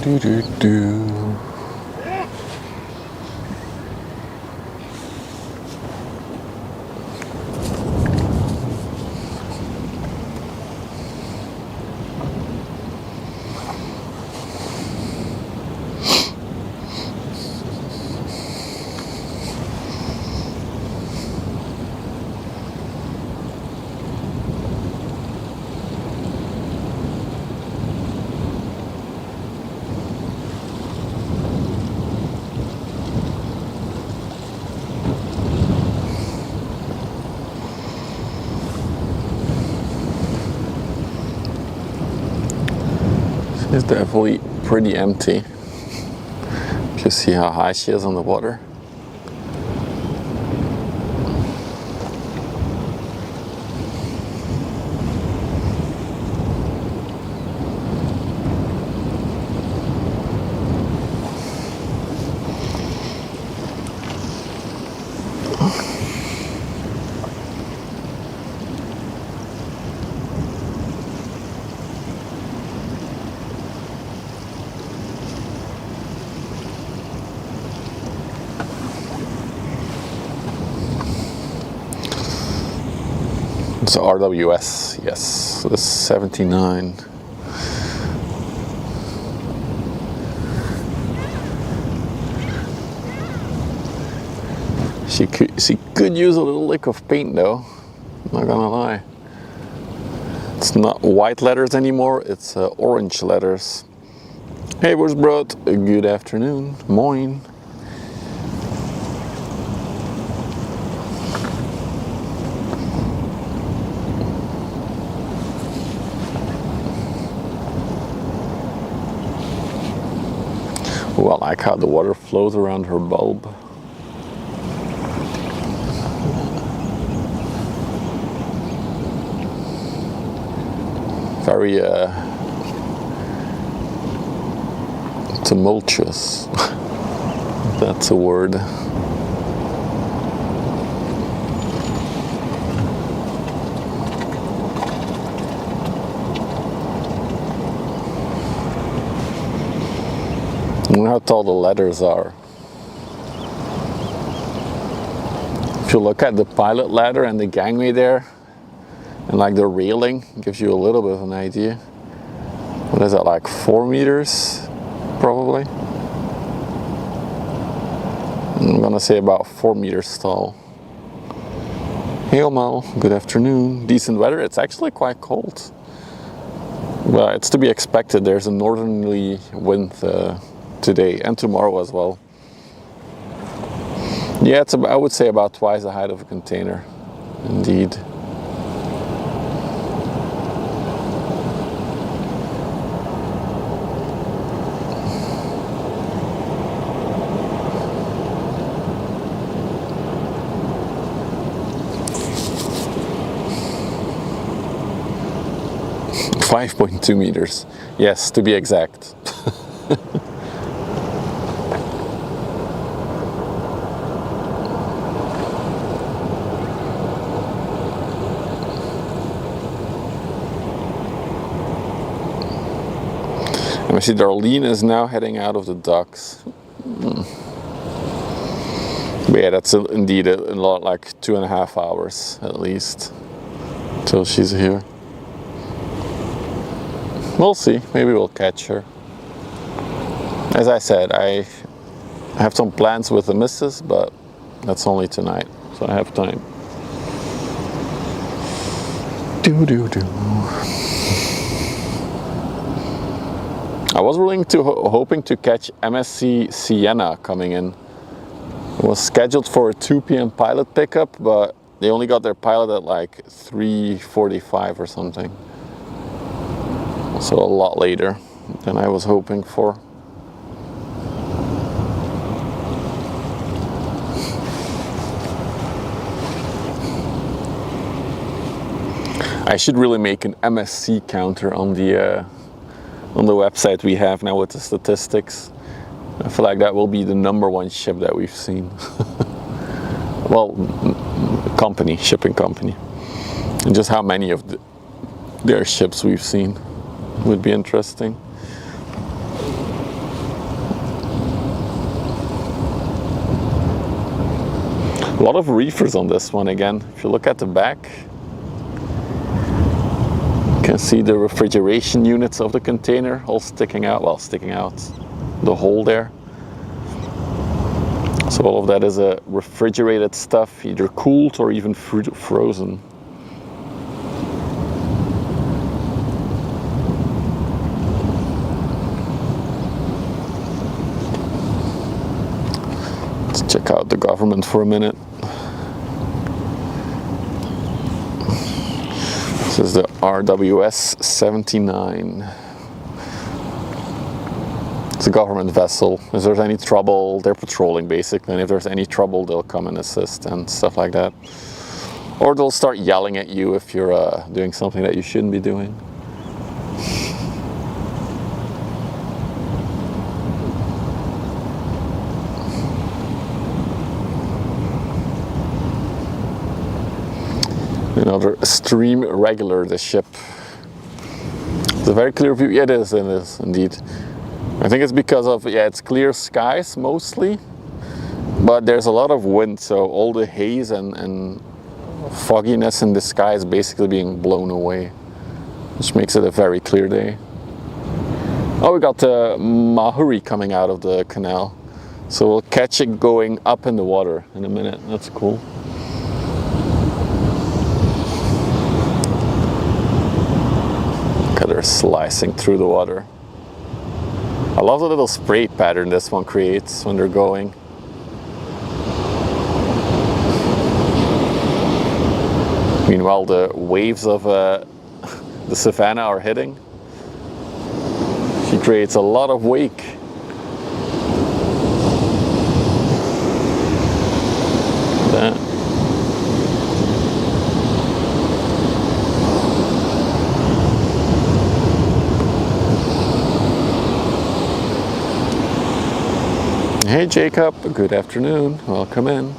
Do do do. It's definitely pretty empty. You see how high she is on the water. It's RWS, yes, this is 79. She could use a little lick of paint though, not gonna lie. It's not white letters anymore, it's orange letters. Hey, where's Brot? Good afternoon, moin. Oh, I like how the water flows around her bulb. Very tumultuous. That's a word. I wonder how tall the ladders are. If you look at the pilot ladder and the gangway there, and like the railing, gives you a little bit of an idea. What is that, like 4 meters, probably? I'm gonna say about 4 meters tall. Hey Omal, good afternoon. Decent weather, it's actually quite cold. Well, it's to be expected, there's a northerly wind today and tomorrow as well. Yeah, it's about, I would say about twice the height of a container, indeed. .2 meters, yes, to be exact. And I see Darlene is now heading out of the docks. But yeah, that's indeed a lot, like 2.5 hours at least till she's here. We'll see, maybe we'll catch her. As I said, I have some plans with the missus, but that's only tonight, so I have time. I was hoping to catch MSC Sienna coming in. It was scheduled for a 2 p.m. pilot pickup, but they only got their pilot at like 3:45 or something. So a lot later than I was hoping for. I should really make an MSC counter on the website we have now with the statistics. I feel like that will be the #1 ship that we've seen. Well, company, shipping company, and just how many of their ships we've seen would be interesting. A lot of reefers on this one again. If you look at the back, you can see the refrigeration units of the container all sticking out, well, sticking out the hole there. So all of that is a refrigerated stuff, either cooled or even frozen. Check out the government for a minute. This is the RWS 79. It's a government vessel. If there's any trouble, they're patrolling basically, and if there's any trouble, they'll come and assist and stuff like that. Or they'll start yelling at you if you're doing something that you shouldn't be doing. Another stream regular, the ship. It's a very clear view. Yeah, it is indeed. I think it's because of, yeah, it's clear skies mostly, but there's a lot of wind, so all the haze and fogginess in the sky is basically being blown away, which makes it a very clear day. Oh, we got the Mahuri coming out of the canal, so we'll catch it going up in the water in a minute. That's cool. Look at her slicing through the water. I love the little spray pattern this one creates when they're going. Meanwhile, the waves of the savannah are hitting. She creates a lot of wake. That. Hey Jacob, good afternoon, welcome in.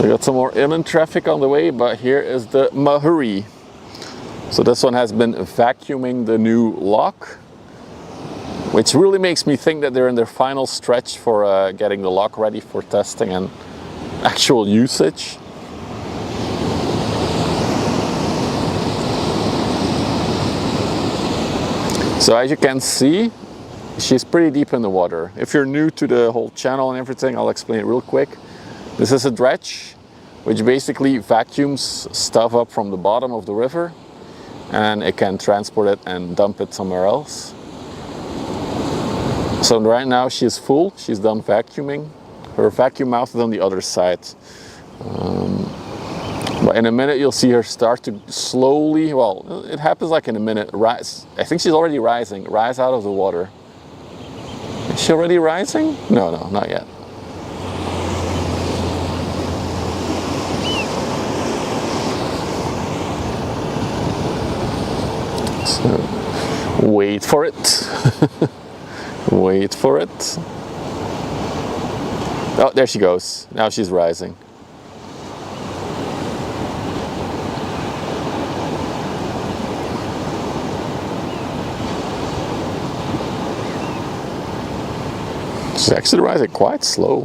We got some more inland traffic on the way, but here is the Mahuri. So this one has been vacuuming the new lock, which really makes me think that they're in their final stretch for getting the lock ready for testing and actual usage. So as you can see, she's pretty deep in the water. If you're new to the whole channel and everything, I'll explain it real quick. This is a dredge, which basically vacuums stuff up from the bottom of the river, and it can transport it and dump it somewhere else. So right now she is full, she's done vacuuming. Her vacuum mouth is on the other side. But in a minute you'll see her start to slowly, well, it happens like in a minute, rise. I think she's already rising, rise out of the water. Is she already rising? No, not yet. So, wait for it. Wait for it. Oh, there she goes. Now she's rising. She's actually rising quite slow.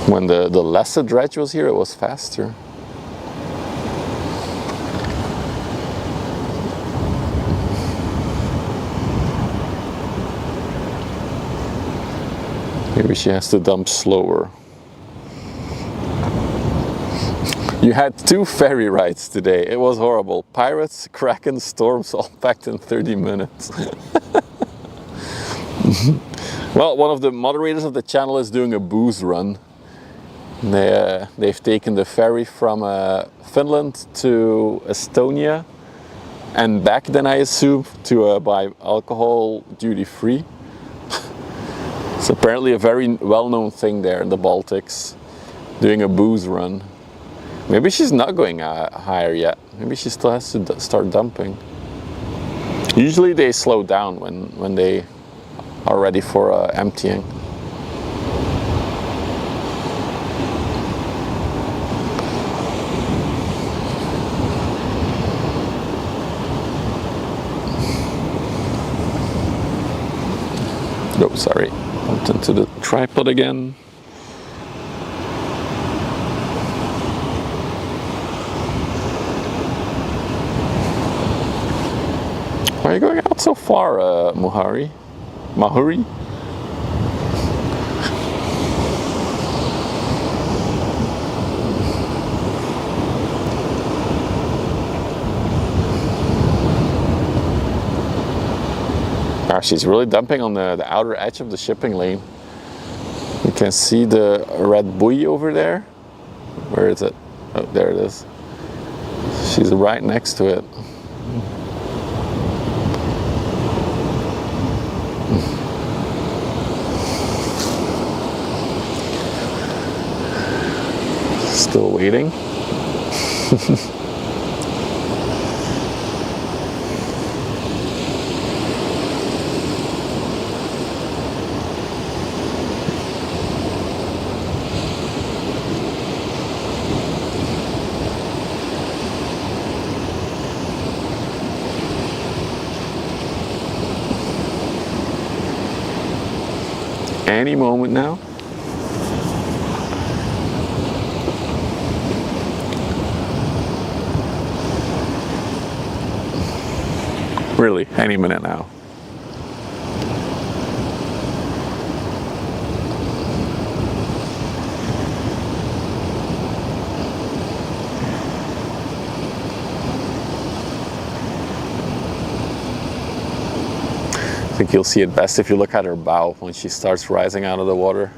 When the lesser dredge was here, it was faster. Maybe she has to dump slower. You had 2 ferry rides today. It was horrible. Pirates, Kraken, storms, all packed in 30 minutes. Well, one of the moderators of the channel is doing a booze run. They've taken the ferry from Finland to Estonia and back, then I assume, to buy alcohol duty-free. It's apparently a very well-known thing there in the Baltics, doing a booze run. Maybe she's not going higher yet. Maybe she still has to start dumping. Usually they slow down when they are ready for emptying. Oh, sorry. Bumped into the tripod again. Why are you going out so far, Mahuri? Ah, she's really dumping on the outer edge of the shipping lane. You can see the red buoy over there. Where is it? Oh, there it is. She's right next to it. Still waiting. Any moment now. Really, any minute now. I think you'll see it best if you look at her bow when she starts rising out of the water.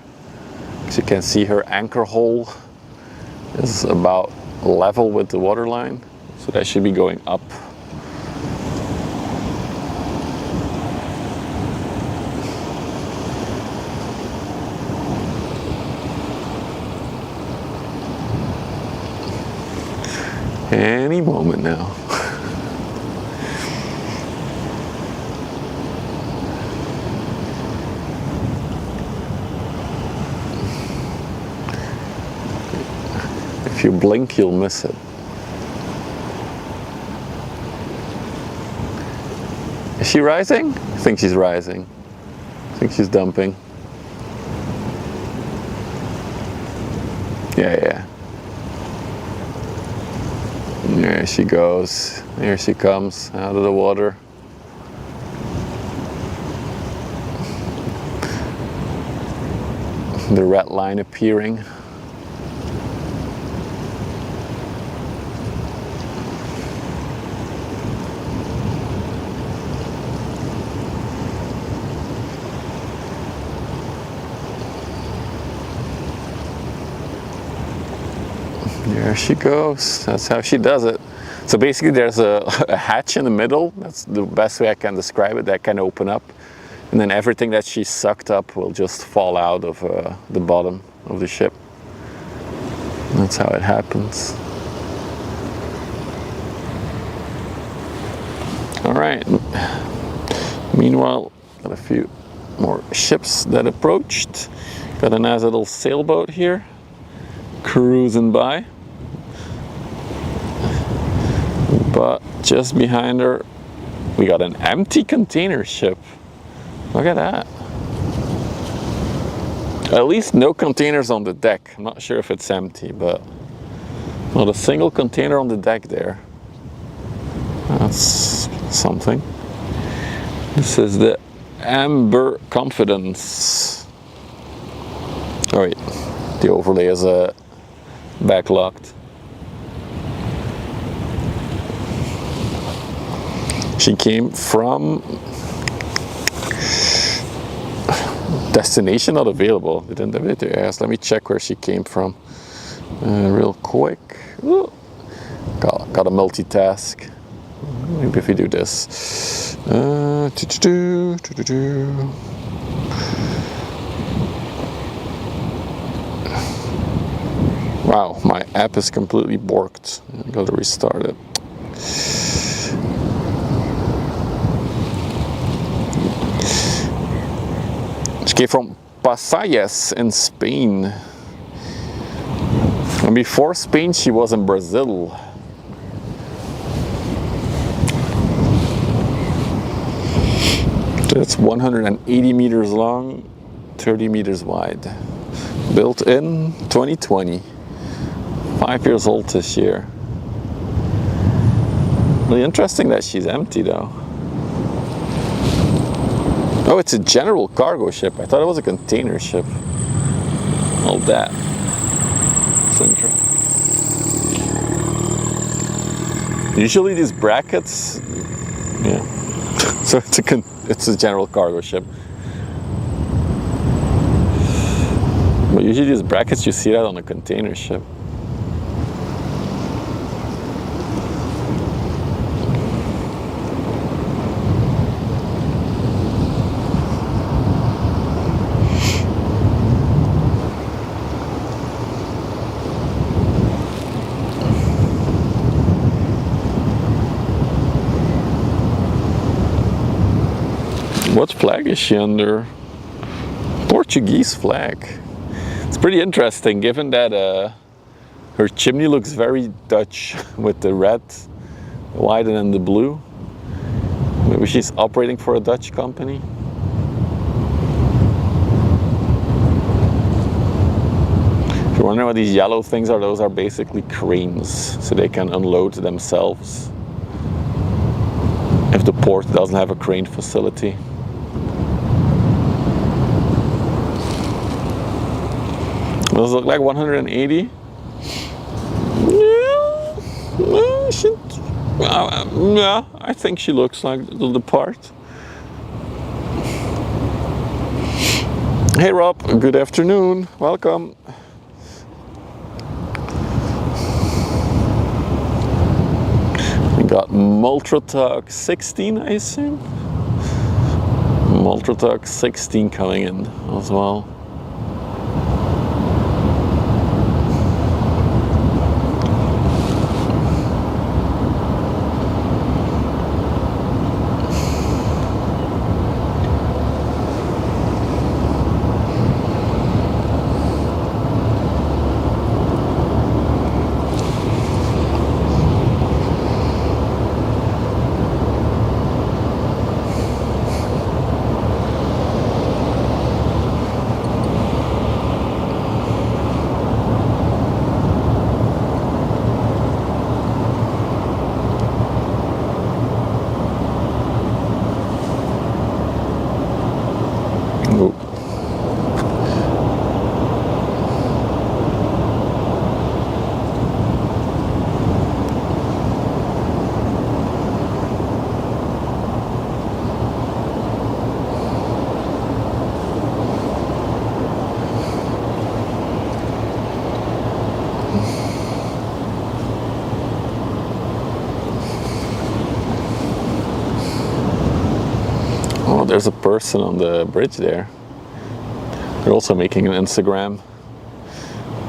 As you can see, her anchor hole is about level with the water line, so that should be going up. Any moment now. If you blink, you'll miss it. Is she rising? I think she's rising. I think she's dumping. Yeah. There she goes. Here she comes out of the water. The red line appearing. There she goes. That's how she does it. So basically there's a hatch in the middle. That's the best way I can describe it. That can open up. And then everything that she sucked up will just fall out of the bottom of the ship. That's how it happens. All right. Meanwhile, got a few more ships that approached. Got a nice little sailboat here, cruising by. But just behind her, we got an empty container ship. Look at that. At least no containers on the deck. I'm not sure if it's empty, but not a single container on the deck there. That's something. This is the Amber Confidence. Oh wait, the overlay is backlocked. She came from destination not available. They didn't have it to ask. Let me check where she came from real quick. Ooh. Got a multitask. Maybe if we do this. Wow, my app is completely borked. I gotta restart it. She came from Pasayas in Spain. And before Spain, she was in Brazil. It's 180 meters long, 30 meters wide. Built in 2020. 5 years old this year. Really interesting that she's empty though. Oh, it's a general cargo ship. I thought it was a container ship. All that. It's interesting. Usually these brackets, yeah. So it's a general cargo ship. But usually these brackets, you see that on a container ship. What flag is she under? Portuguese flag. It's pretty interesting given that her chimney looks very Dutch with the red, white and then the blue. Maybe she's operating for a Dutch company. If you're wondering what these yellow things are, those are basically cranes, so they can unload themselves. if the port doesn't have a crane facility. Does it look like 180? Yeah, I think she looks like the part. Hey Rob, good afternoon, welcome. We got Multratug 16, I assume. Multratug 16 coming in as well. Oh, there's a person on the bridge there. They're also making an Instagram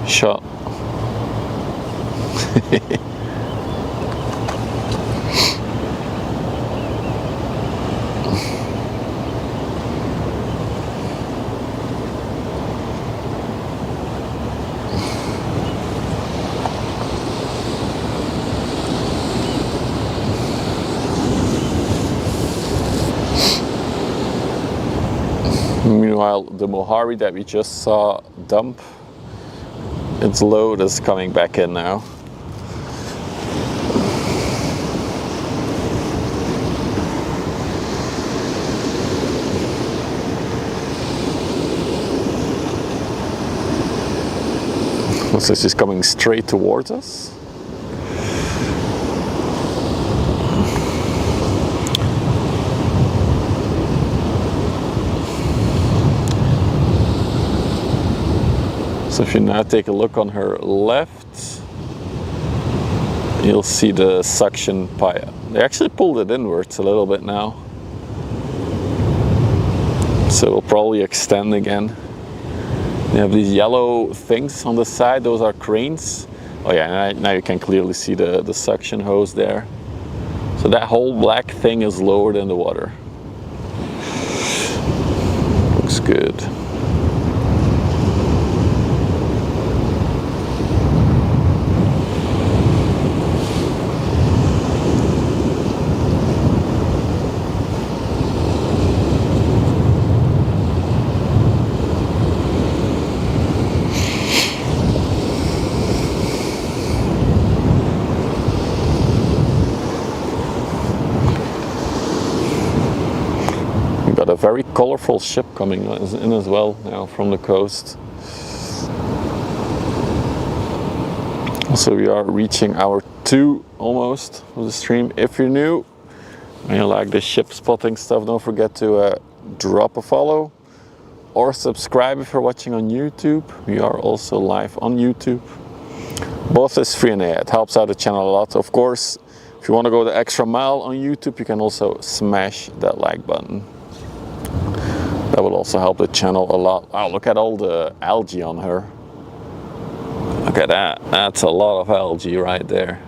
shot. Meanwhile, the Mojave that we just saw dump, its load is coming back in now. Looks like she's coming straight towards us. So if you now take a look on her left, you'll see the suction pipe. They actually pulled it inwards a little bit now. So it'll probably extend again. You have these yellow things on the side, those are cranes. Oh yeah, now you can clearly see the suction hose there. So that whole black thing is lowered in the water. Looks good. Got a very colorful ship coming in as well now from the coast. So we are reaching hour 2 almost of the stream. If you're new and you like the ship spotting stuff, don't forget to drop a follow or subscribe if you're watching on YouTube. We are also live on YouTube. Both is free and it helps out the channel a lot. Of course, if you want to go the extra mile on YouTube, you can also smash that like button. That will also help the channel a lot. Wow, look at all the algae on her. Look at that. That's a lot of algae right there.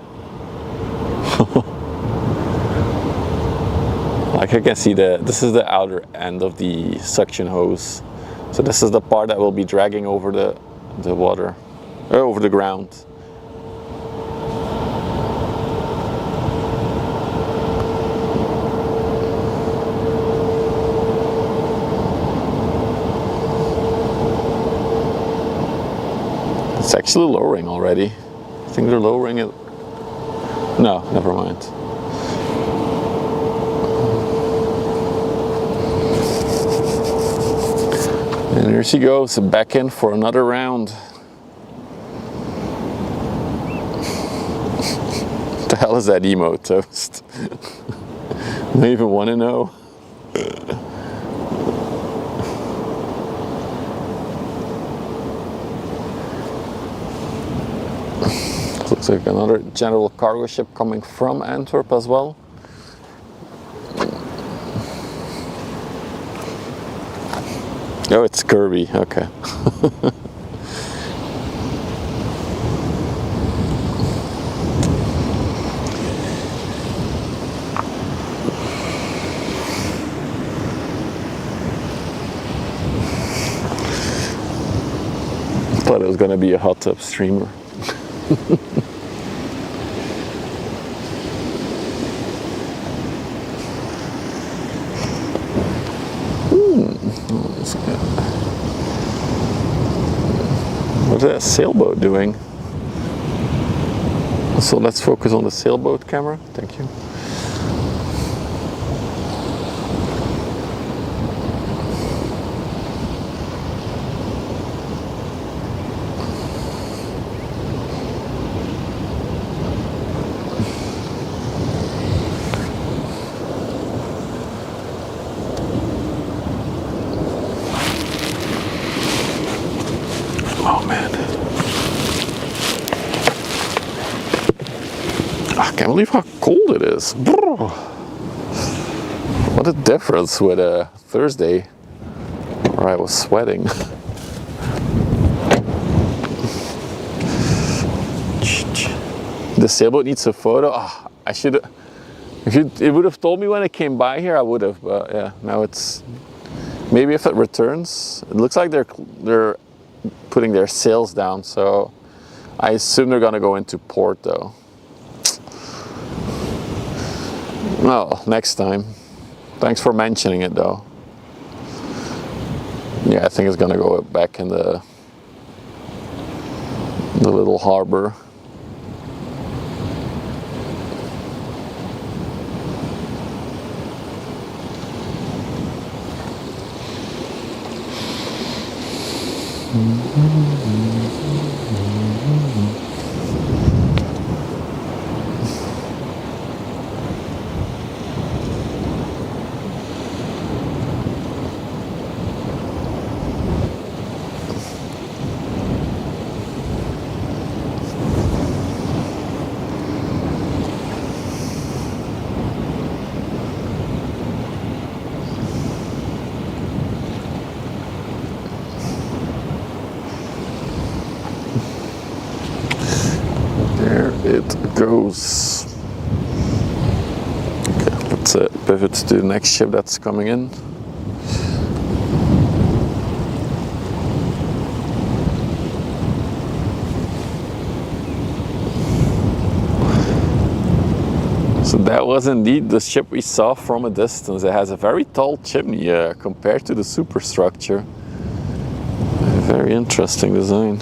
Like I can see this is the outer end of the suction hose. So this is the part that will be dragging over the water, over the ground. It's actually lowering already. I think they're lowering it. No, never mind. And here she goes, back in for another round. What the hell is that emo toast? I don't even want to know. Looks like another general cargo ship coming from Antwerp as well. Oh, it's Kirby, okay. Thought it was going to be a hot tub streamer. What's that sailboat doing? So let's focus on the sailboat camera. Thank you. Oh man. I can't believe how cold it is. What a difference with Thursday where I was sweating. The sailboat needs a photo. Oh, I should have. It would have told me when it came by here, I would have. But yeah, now it's. Maybe if it returns, it looks like they're putting their sails down, so I assume they're gonna go into port though. Well, next time. Thanks for mentioning it though. Yeah, I think it's gonna go back in the little harbor. It goes. Okay, let's pivot to the next ship that's coming in. So that was indeed the ship we saw from a distance. It has a very tall chimney compared to the superstructure. A very interesting design.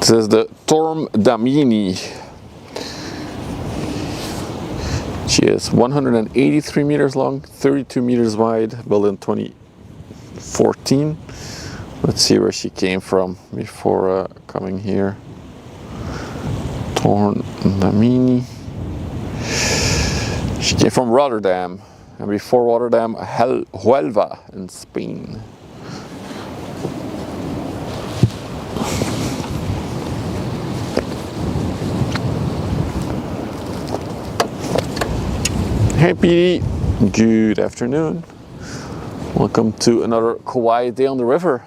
This is the Torm Damini. She is 183 meters long, 32 meters wide, built in 2014. Let's see where she came from before coming here. Torm Damini. She came from Rotterdam, and before Rotterdam, Huelva in Spain. Hey Petey, good afternoon. Welcome to another quiet day on the river.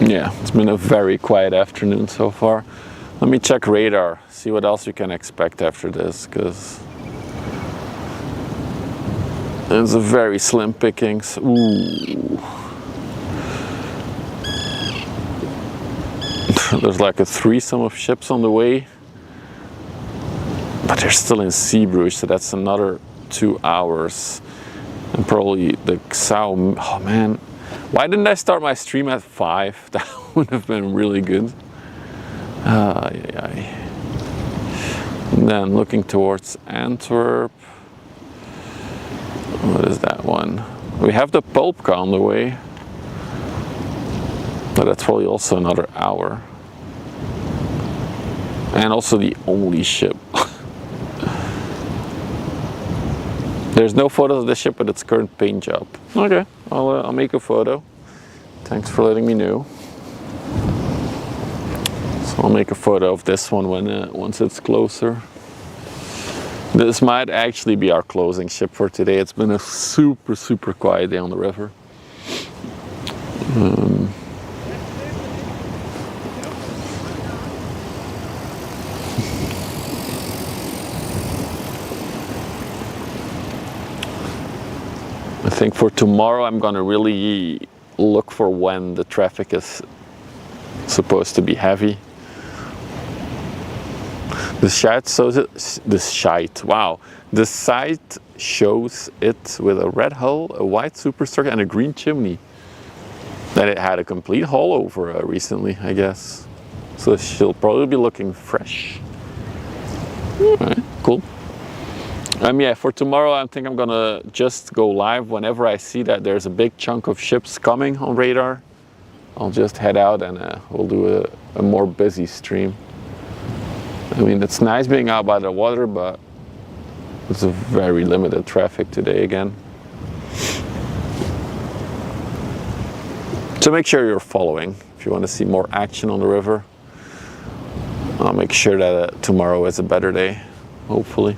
Yeah, it's been a very quiet afternoon so far. Let me check radar, see what else you can expect after this, because It's a very slim pickings. Ooh. There's like a threesome of ships on the way. But they're still in Zeebrugge, so that's another 2 hours. And probably the Xau. Oh man, why didn't I start my stream at 5? That would have been really good. And then looking towards Antwerp. What is that one? We have the Pulpka on the way. But that's probably also another hour. And also the only ship. There's no photos of the ship at its current paint job. Okay, I'll make a photo. Thanks for letting me know. So I'll make a photo of this one when once it's closer. This might actually be our closing ship for today. It's been a super quiet day on the river. I think for tomorrow I'm gonna really look for when the traffic is supposed to be heavy. The site shows it, wow. The site shows it with a red hull, a white superstructure and a green chimney. That it had a complete hull over recently, I guess. So she'll probably be looking fresh. Alright, cool. Yeah, for tomorrow I think I'm gonna just go live whenever I see that there's a big chunk of ships coming on radar. I'll just head out and we'll do a more busy stream. I mean, it's nice being out by the water, but it's a very limited traffic today again. So make sure you're following if you want to see more action on the river. I'll make sure that tomorrow is a better day, hopefully.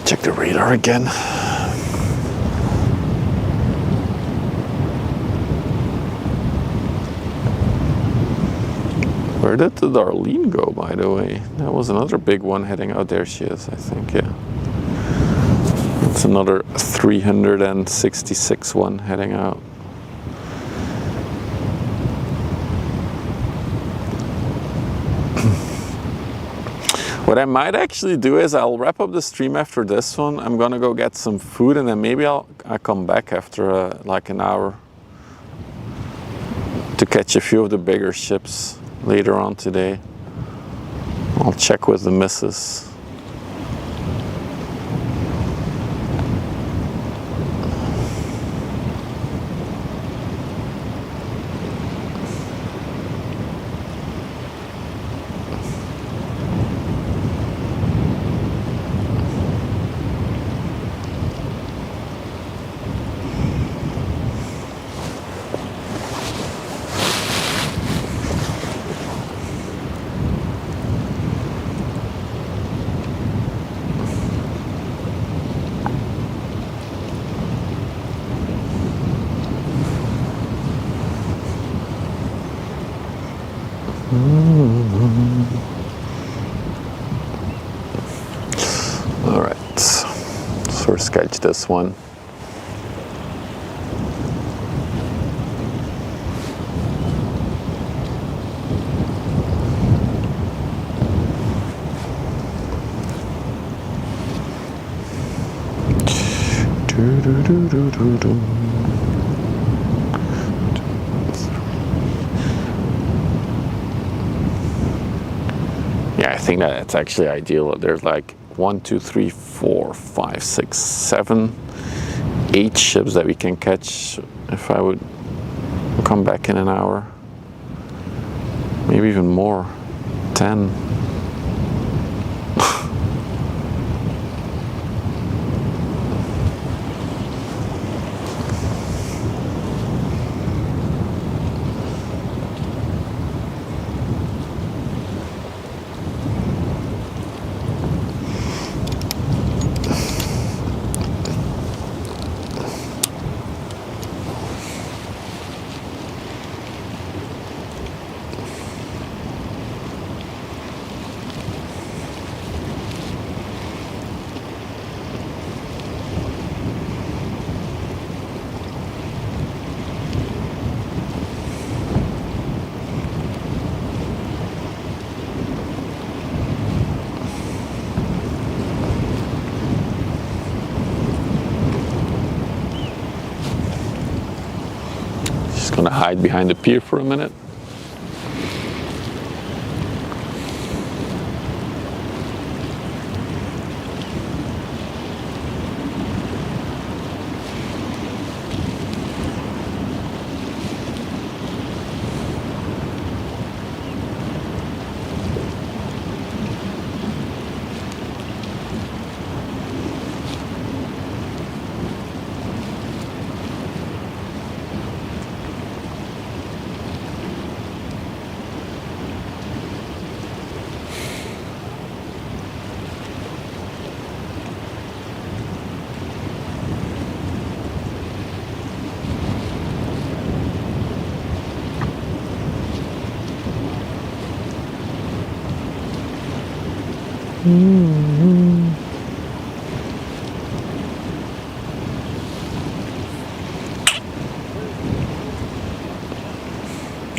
Check the radar again. Where did the Darlene go, by the way? That was another big one heading out. There she is, I think, yeah. It's another 366 one heading out. What I might actually do is I'll wrap up the stream after this one. I'm gonna go get some food and then maybe I'll come back after like an hour to catch a few of the bigger ships later on today. I'll check with the missus. All right, so we'll sketch this one. Yeah, I think that it's actually ideal. There's like 1, 2, 3, 4, 5, 6, 7, 8 ships that we can catch if I would come back in an hour. maybe even more. 10. Gonna hide behind the pier for a minute.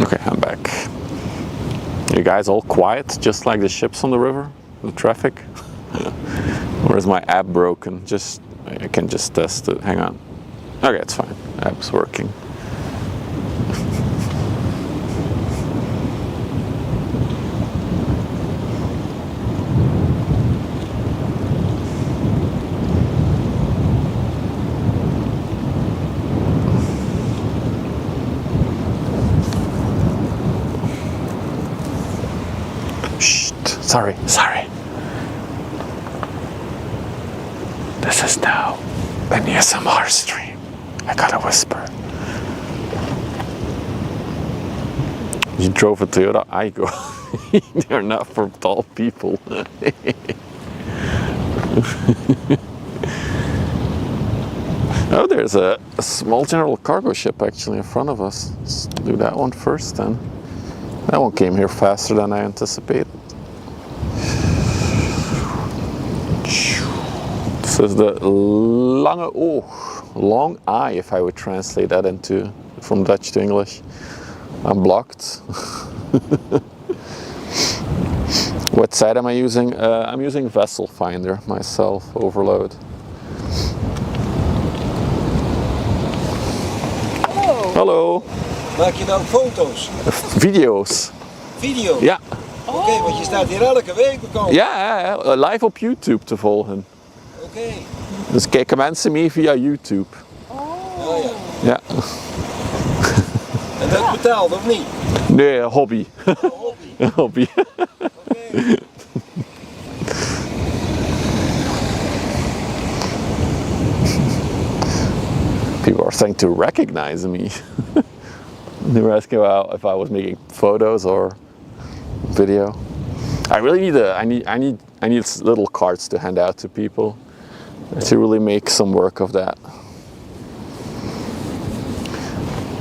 Okay, I'm back. You guys all quiet, just like the ships on the river, the traffic? Or is my app broken? I can just test it. Hang on. Okay, it's fine. App's working. Sorry. This is now an ASMR stream. I gotta whisper. You drove a Toyota Aygo. They're not for tall people. Oh, there's a small general cargo ship actually in front of us. Let's do that one first then. That one came here faster than I anticipated. This is the lange oog, long eye, if I would translate that from Dutch to English. I'm blocked. What site am I using? I'm using Vessel Finder myself, Overload. Hallo. Hallo. Maak je nou foto's? Video's. Video's? Ja. Oké, want je staat hier elke week bekend. Ja, live op YouTube te volgen. Oké. Dus kijken mensen mee via YouTube. Oh. Ja. En dat betaald of niet? Nee, hobby. Hobby. Hobby. Oké. People are starting to recognize me. They were asking about if I was making photos or video. I really need I need little cards to hand out to people to really make some work of that.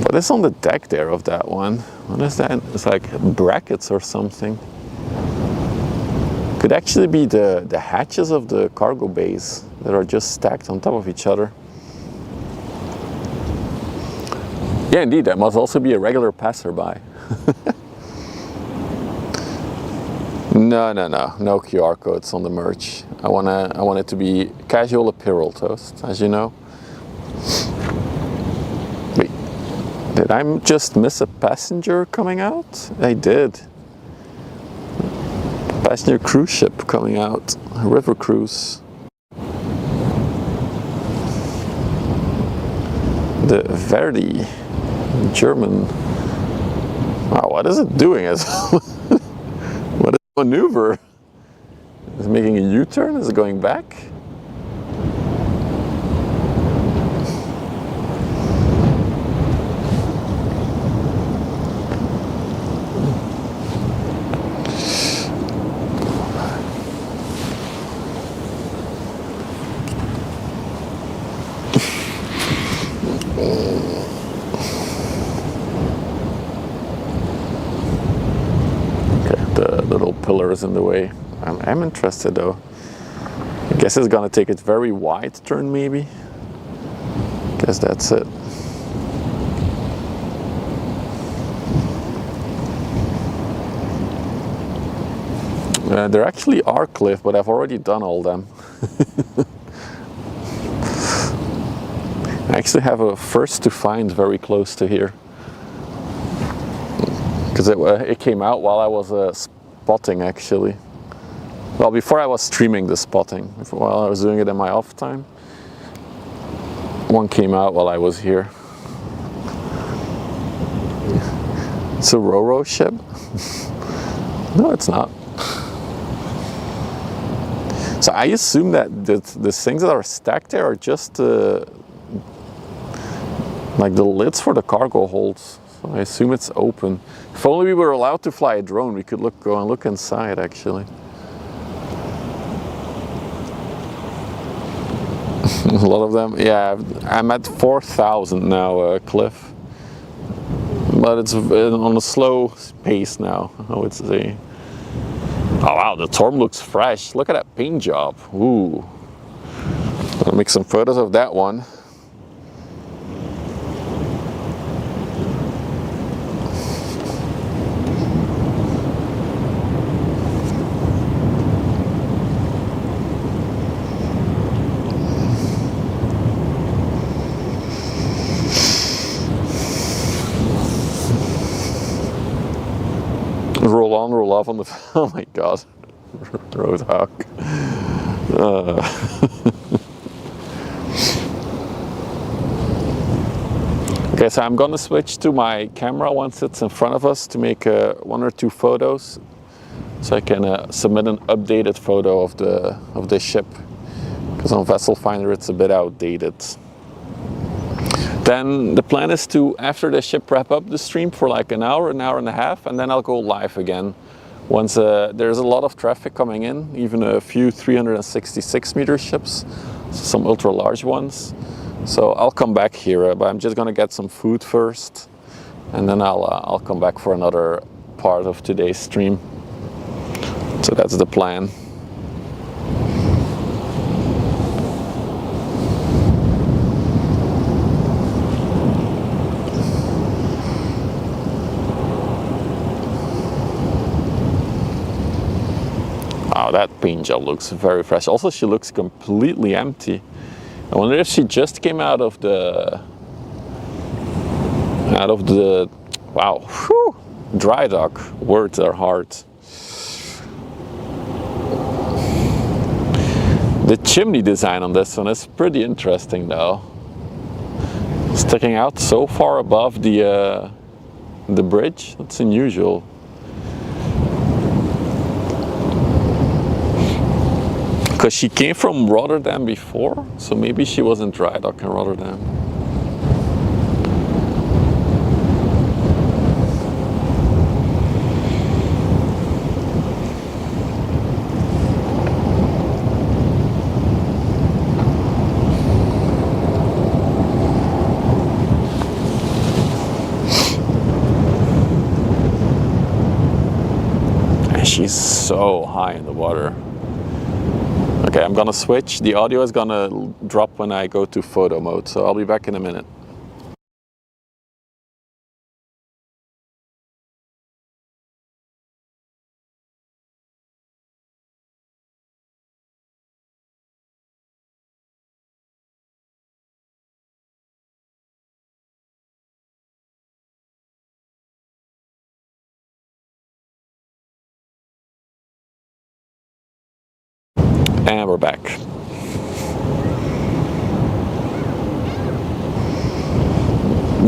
What is on the deck there of that one? What is that? It's like brackets or something. Could actually be the hatches of the cargo bays that are just stacked on top of each other. Yeah, indeed, that must also be a regular passerby. No QR codes on the merch. I want it to be casual apparel toast, as you know. Wait, did I just miss a passenger coming out? I did. Passenger cruise ship coming out, a river cruise. The Verdi, German Wow, what is it doing? What is the maneuver? Is it making a U-turn? Is it going back? The little pillar is in the way. I'm interested though. I guess it's gonna take a very wide turn maybe. Guess that's it. There actually are cliff, but I've already done all them. I actually have a first to find very close to here. Because it came out while I was spotting actually. Well, before I was streaming the spotting, while I was doing it in my off time. One came out while I was here. It's a Ro-Ro ship? No, it's not. So I assume that the things that are stacked there are just like the lids for the cargo holds. So I assume it's open. If only we were allowed to fly a drone, we could go and look inside actually. A lot of them, yeah. I'm at 4,000 now, Cliff. But it's on a slow pace now, I would say. Oh wow, the Torm looks fresh. Look at that paint job. Ooh. I'll make some photos of that one. Roll on, roll off on the. Oh my god, Roadhog. Okay, so I'm gonna switch to my camera once it's in front of us to make one or two photos, so I can submit an updated photo of the ship. Because on Vessel Finder it's a bit outdated. Then the plan is to, after the ship, wrap up the stream for like an hour and a half, and then I'll go live again. Once there's a lot of traffic coming in, even a few 366 meter ships, some ultra large ones. So I'll come back here, but I'm just gonna get some food first, and then I'll come back for another part of today's stream. So that's the plan. Wow, that paint job looks very fresh. Also, she looks completely empty. I wonder if she just came out of the wow, whew, dry dock. Words are hard. The chimney design on this one is pretty interesting though. Sticking out so far above the bridge, that's unusual. Because she came from Rotterdam before, so maybe she was in dry dock in Rotterdam. And she's so high in the water. Okay, I'm gonna switch. The audio is gonna drop when I go to photo mode, so I'll be back in a minute. And we're back.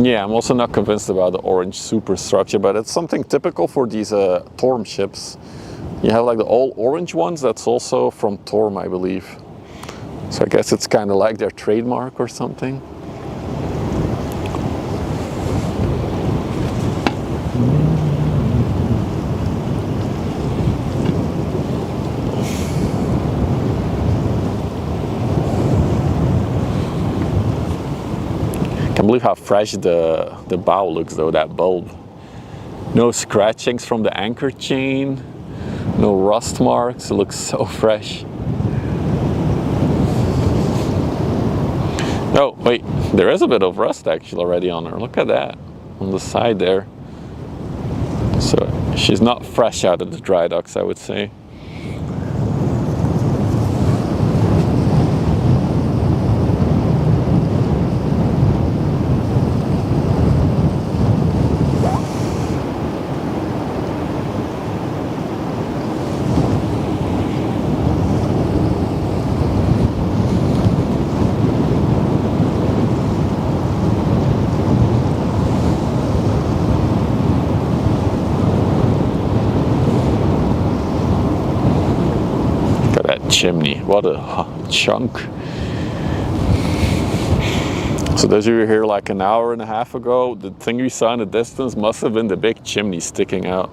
Yeah, I'm also not convinced about the orange superstructure, but it's something typical for these Torm ships. You have like the all orange ones, that's also from Torm, I believe. So I guess it's kind of like their trademark or something. I can't believe how fresh the bow looks though, that bulb. No scratchings from the anchor chain, no rust marks, it looks so fresh. Oh, wait, there is a bit of rust actually already on her. Look at that, on the side there. So she's not fresh out of the dry docks, I would say. Chimney, what a chunk. So those of you here like an hour and a half ago, the thing we saw in the distance must have been the big chimney sticking out.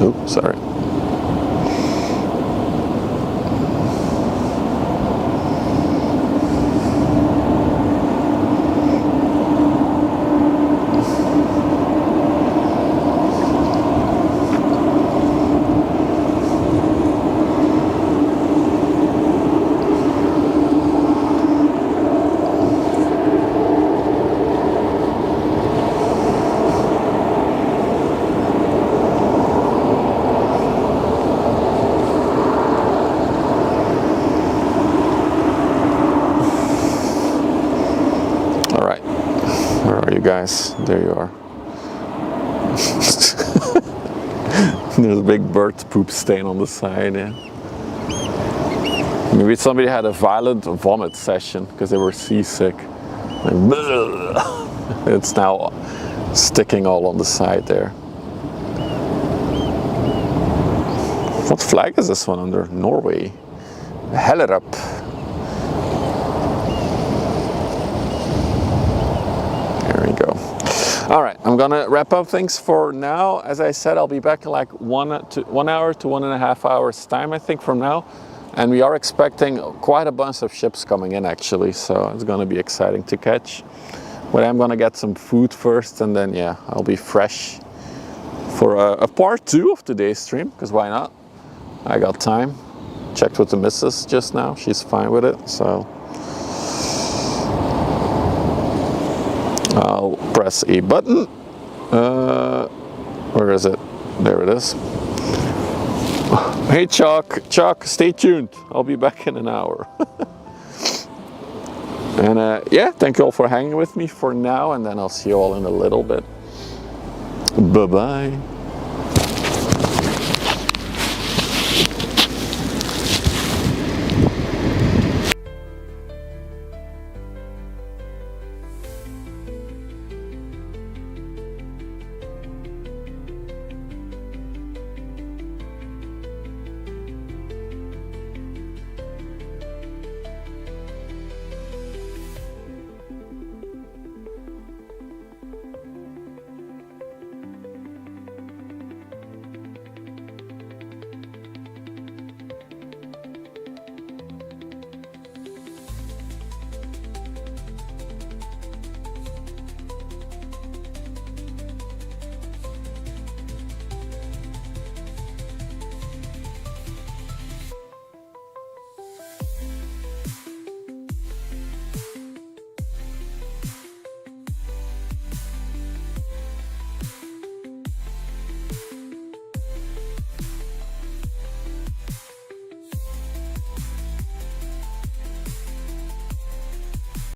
Oops, sorry. Guys, there you are. There's a big bird poop stain on the side. Yeah. Maybe somebody had a violent vomit session because they were seasick. Like, it's now sticking all on the side there. What flag is this one under? Norway. Hellerup. All right, I'm gonna wrap up things for now. As I said, I'll be back in like 1 hour to 1.5 hours time, I think, from now. And we are expecting quite a bunch of ships coming in actually, so it's gonna be exciting to catch. But I'm gonna get some food first, and then yeah, I'll be fresh for a part 2 of today's stream, because why not? I got time. Checked with the missus just now, she's fine with it, so. I'll press a button. Where is it? There it is. Hey Chuck, stay tuned. I'll be back in an hour. And yeah, thank you all for hanging with me for now, and then I'll see you all in a little bit. Bye-bye.